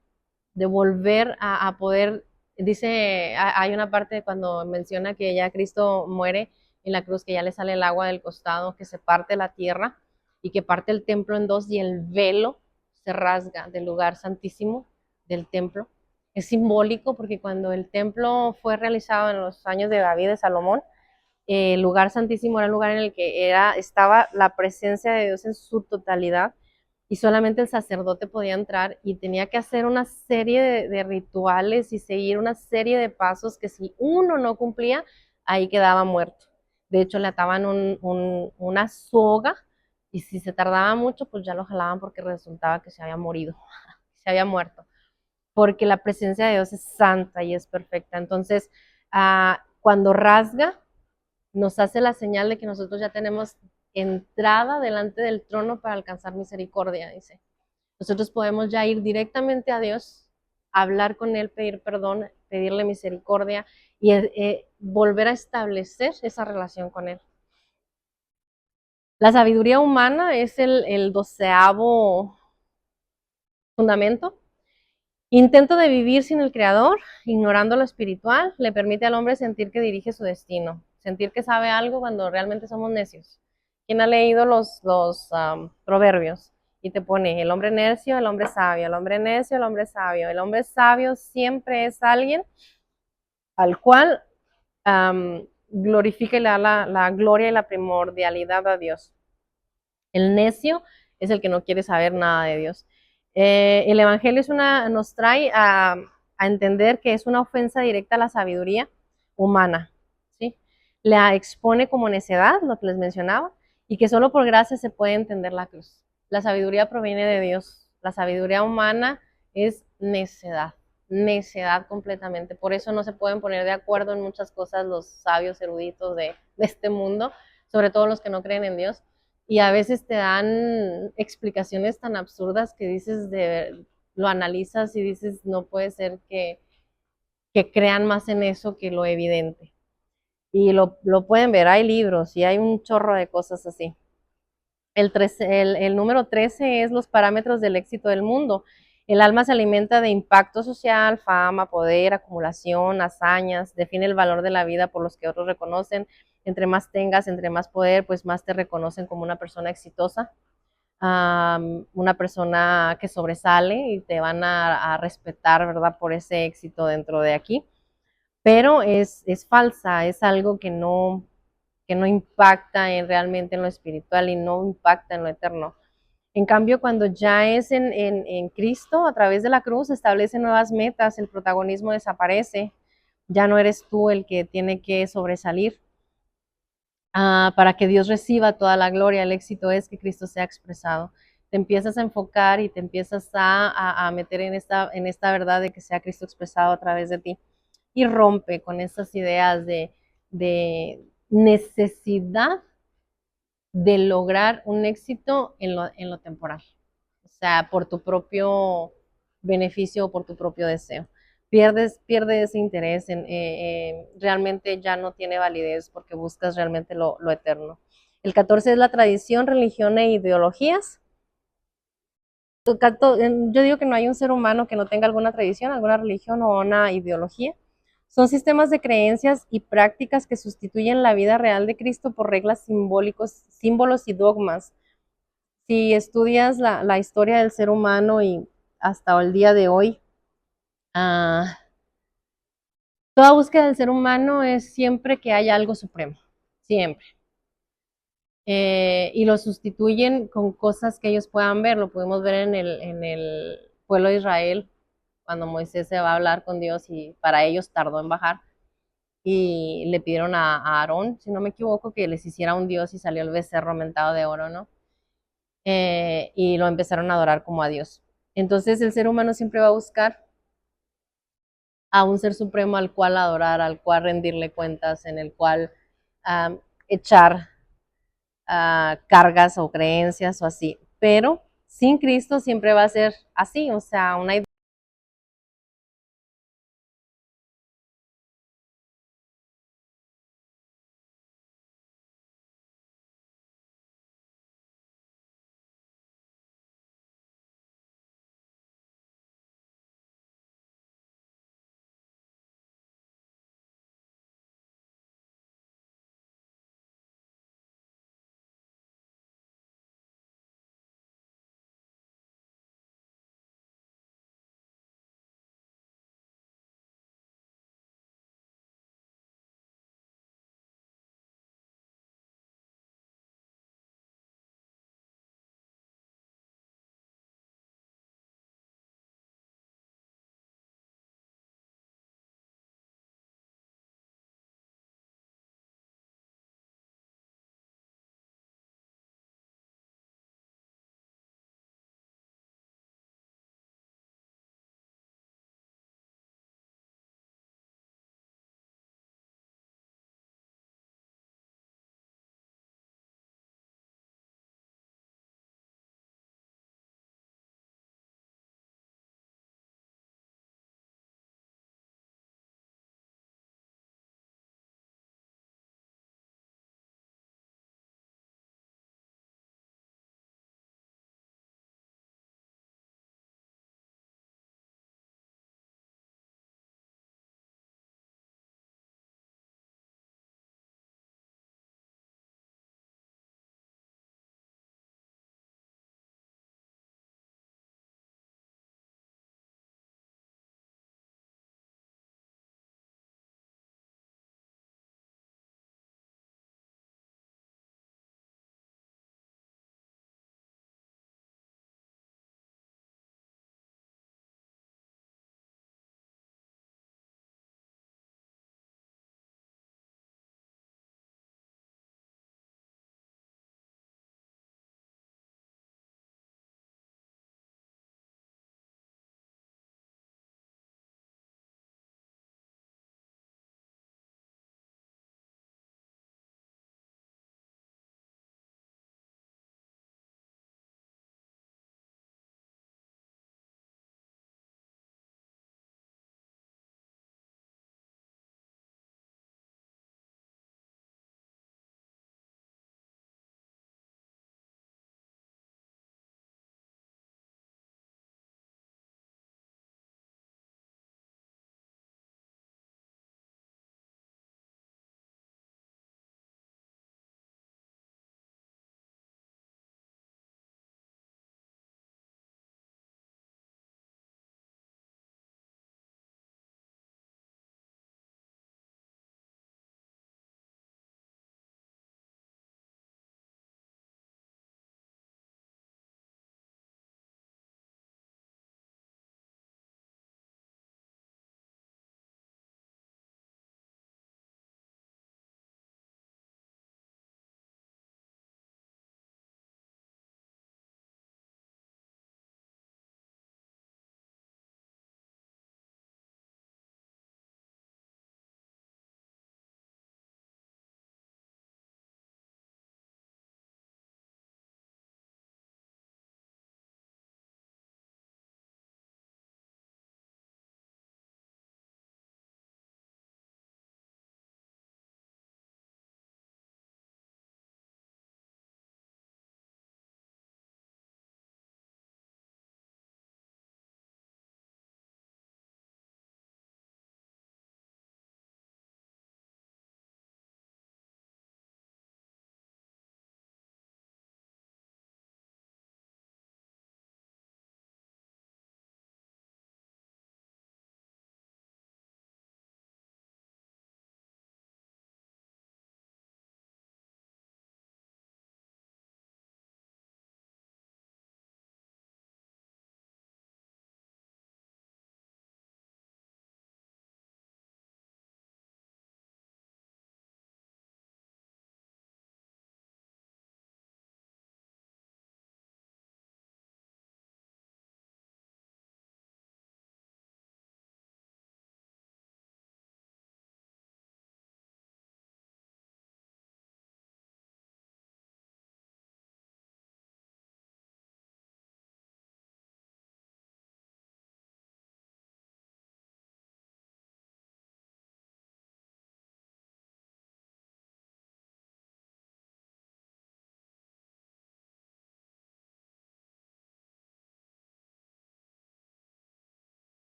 de volver a poder, dice, hay una parte cuando menciona que ya Cristo muere en la cruz, que ya le sale el agua del costado, que se parte la tierra y que parte el templo en dos y el velo se rasga del lugar santísimo del templo. Es simbólico porque cuando el templo fue realizado en los años de David, de Salomón, el lugar santísimo era el lugar en el que estaba la presencia de Dios en su totalidad y solamente el sacerdote podía entrar y tenía que hacer una serie de rituales y seguir una serie de pasos que si uno no cumplía, ahí quedaba muerto. De hecho, le ataban una soga y si se tardaba mucho, pues ya lo jalaban porque resultaba que se había morido, se había muerto, porque la presencia de Dios es santa y es perfecta. Entonces, cuando rasga, nos hace la señal de que nosotros ya tenemos entrada delante del trono para alcanzar misericordia, dice. Nosotros podemos ya ir directamente a Dios, hablar con Él, pedir perdón, pedirle misericordia y volver a establecer esa relación con Él. La sabiduría humana es el 12º fundamento. Intento de vivir sin el Creador, ignorando lo espiritual, le permite al hombre sentir que dirige su destino, sentir que sabe algo cuando realmente somos necios. ¿Quién ha leído los proverbios? Y te pone el hombre necio, el hombre sabio, el hombre necio, el hombre sabio. El hombre sabio siempre es alguien al cual glorifica y le da la gloria y la primordialidad a Dios. El necio es el que no quiere saber nada de Dios. El Evangelio nos trae a entender que es una ofensa directa a la sabiduría humana, ¿sí? La expone como necedad, lo que les mencionaba, y que solo por gracia se puede entender la cruz. La sabiduría proviene de Dios. La sabiduría humana es necedad completamente. Por eso no se pueden poner de acuerdo en muchas cosas los sabios eruditos de este mundo, sobre todo los que no creen en Dios. y a veces te dan explicaciones tan absurdas que dices, lo analizas y dices, no puede ser que crean más en eso que lo evidente. Y lo pueden ver, hay libros y hay un chorro de cosas así. El número 13 es los parámetros del éxito del mundo. El alma se alimenta de impacto social, fama, poder, acumulación, hazañas, define el valor de la vida por los que otros reconocen. Entre más tengas, entre más poder, pues más te reconocen como una persona exitosa, una persona que sobresale y te van a respetar, ¿verdad? Por ese éxito dentro de aquí. Pero es falsa, es algo que no impacta realmente en lo espiritual y no impacta en lo eterno. En cambio, cuando ya es en Cristo, a través de la cruz, establece nuevas metas, el protagonismo desaparece, ya no eres tú el que tiene que sobresalir. Para que Dios reciba toda la gloria, el éxito es que Cristo sea expresado. Te empiezas a enfocar y te empiezas a meter en esta verdad de que sea Cristo expresado a través de ti. Y rompe con esas ideas de necesidad de lograr un éxito en lo temporal. O sea, por tu propio beneficio o por tu propio deseo. Pierde ese interés, realmente ya no tiene validez porque buscas realmente lo eterno. El 14 es la tradición, religión e ideologías. Yo digo que no hay un ser humano que no tenga alguna tradición, alguna religión o una ideología. Son sistemas de creencias y prácticas que sustituyen la vida real de Cristo por reglas simbólicos, símbolos y dogmas. Si estudias la historia del ser humano y hasta el día de hoy, ah, toda búsqueda del ser humano es siempre que haya algo supremo, siempre. Y lo sustituyen con cosas que ellos puedan ver. Lo pudimos ver en el pueblo de Israel, cuando Moisés se va a hablar con Dios y para ellos tardó en bajar. Y le pidieron a Aarón, si no me equivoco, que les hiciera un dios y salió el becerro mentado de oro, ¿no? Y lo empezaron a adorar como a Dios. Entonces el ser humano siempre va a buscar a un ser supremo al cual adorar, al cual rendirle cuentas, en el cual echar cargas o creencias o así. Pero sin Cristo siempre va a ser así, o sea, una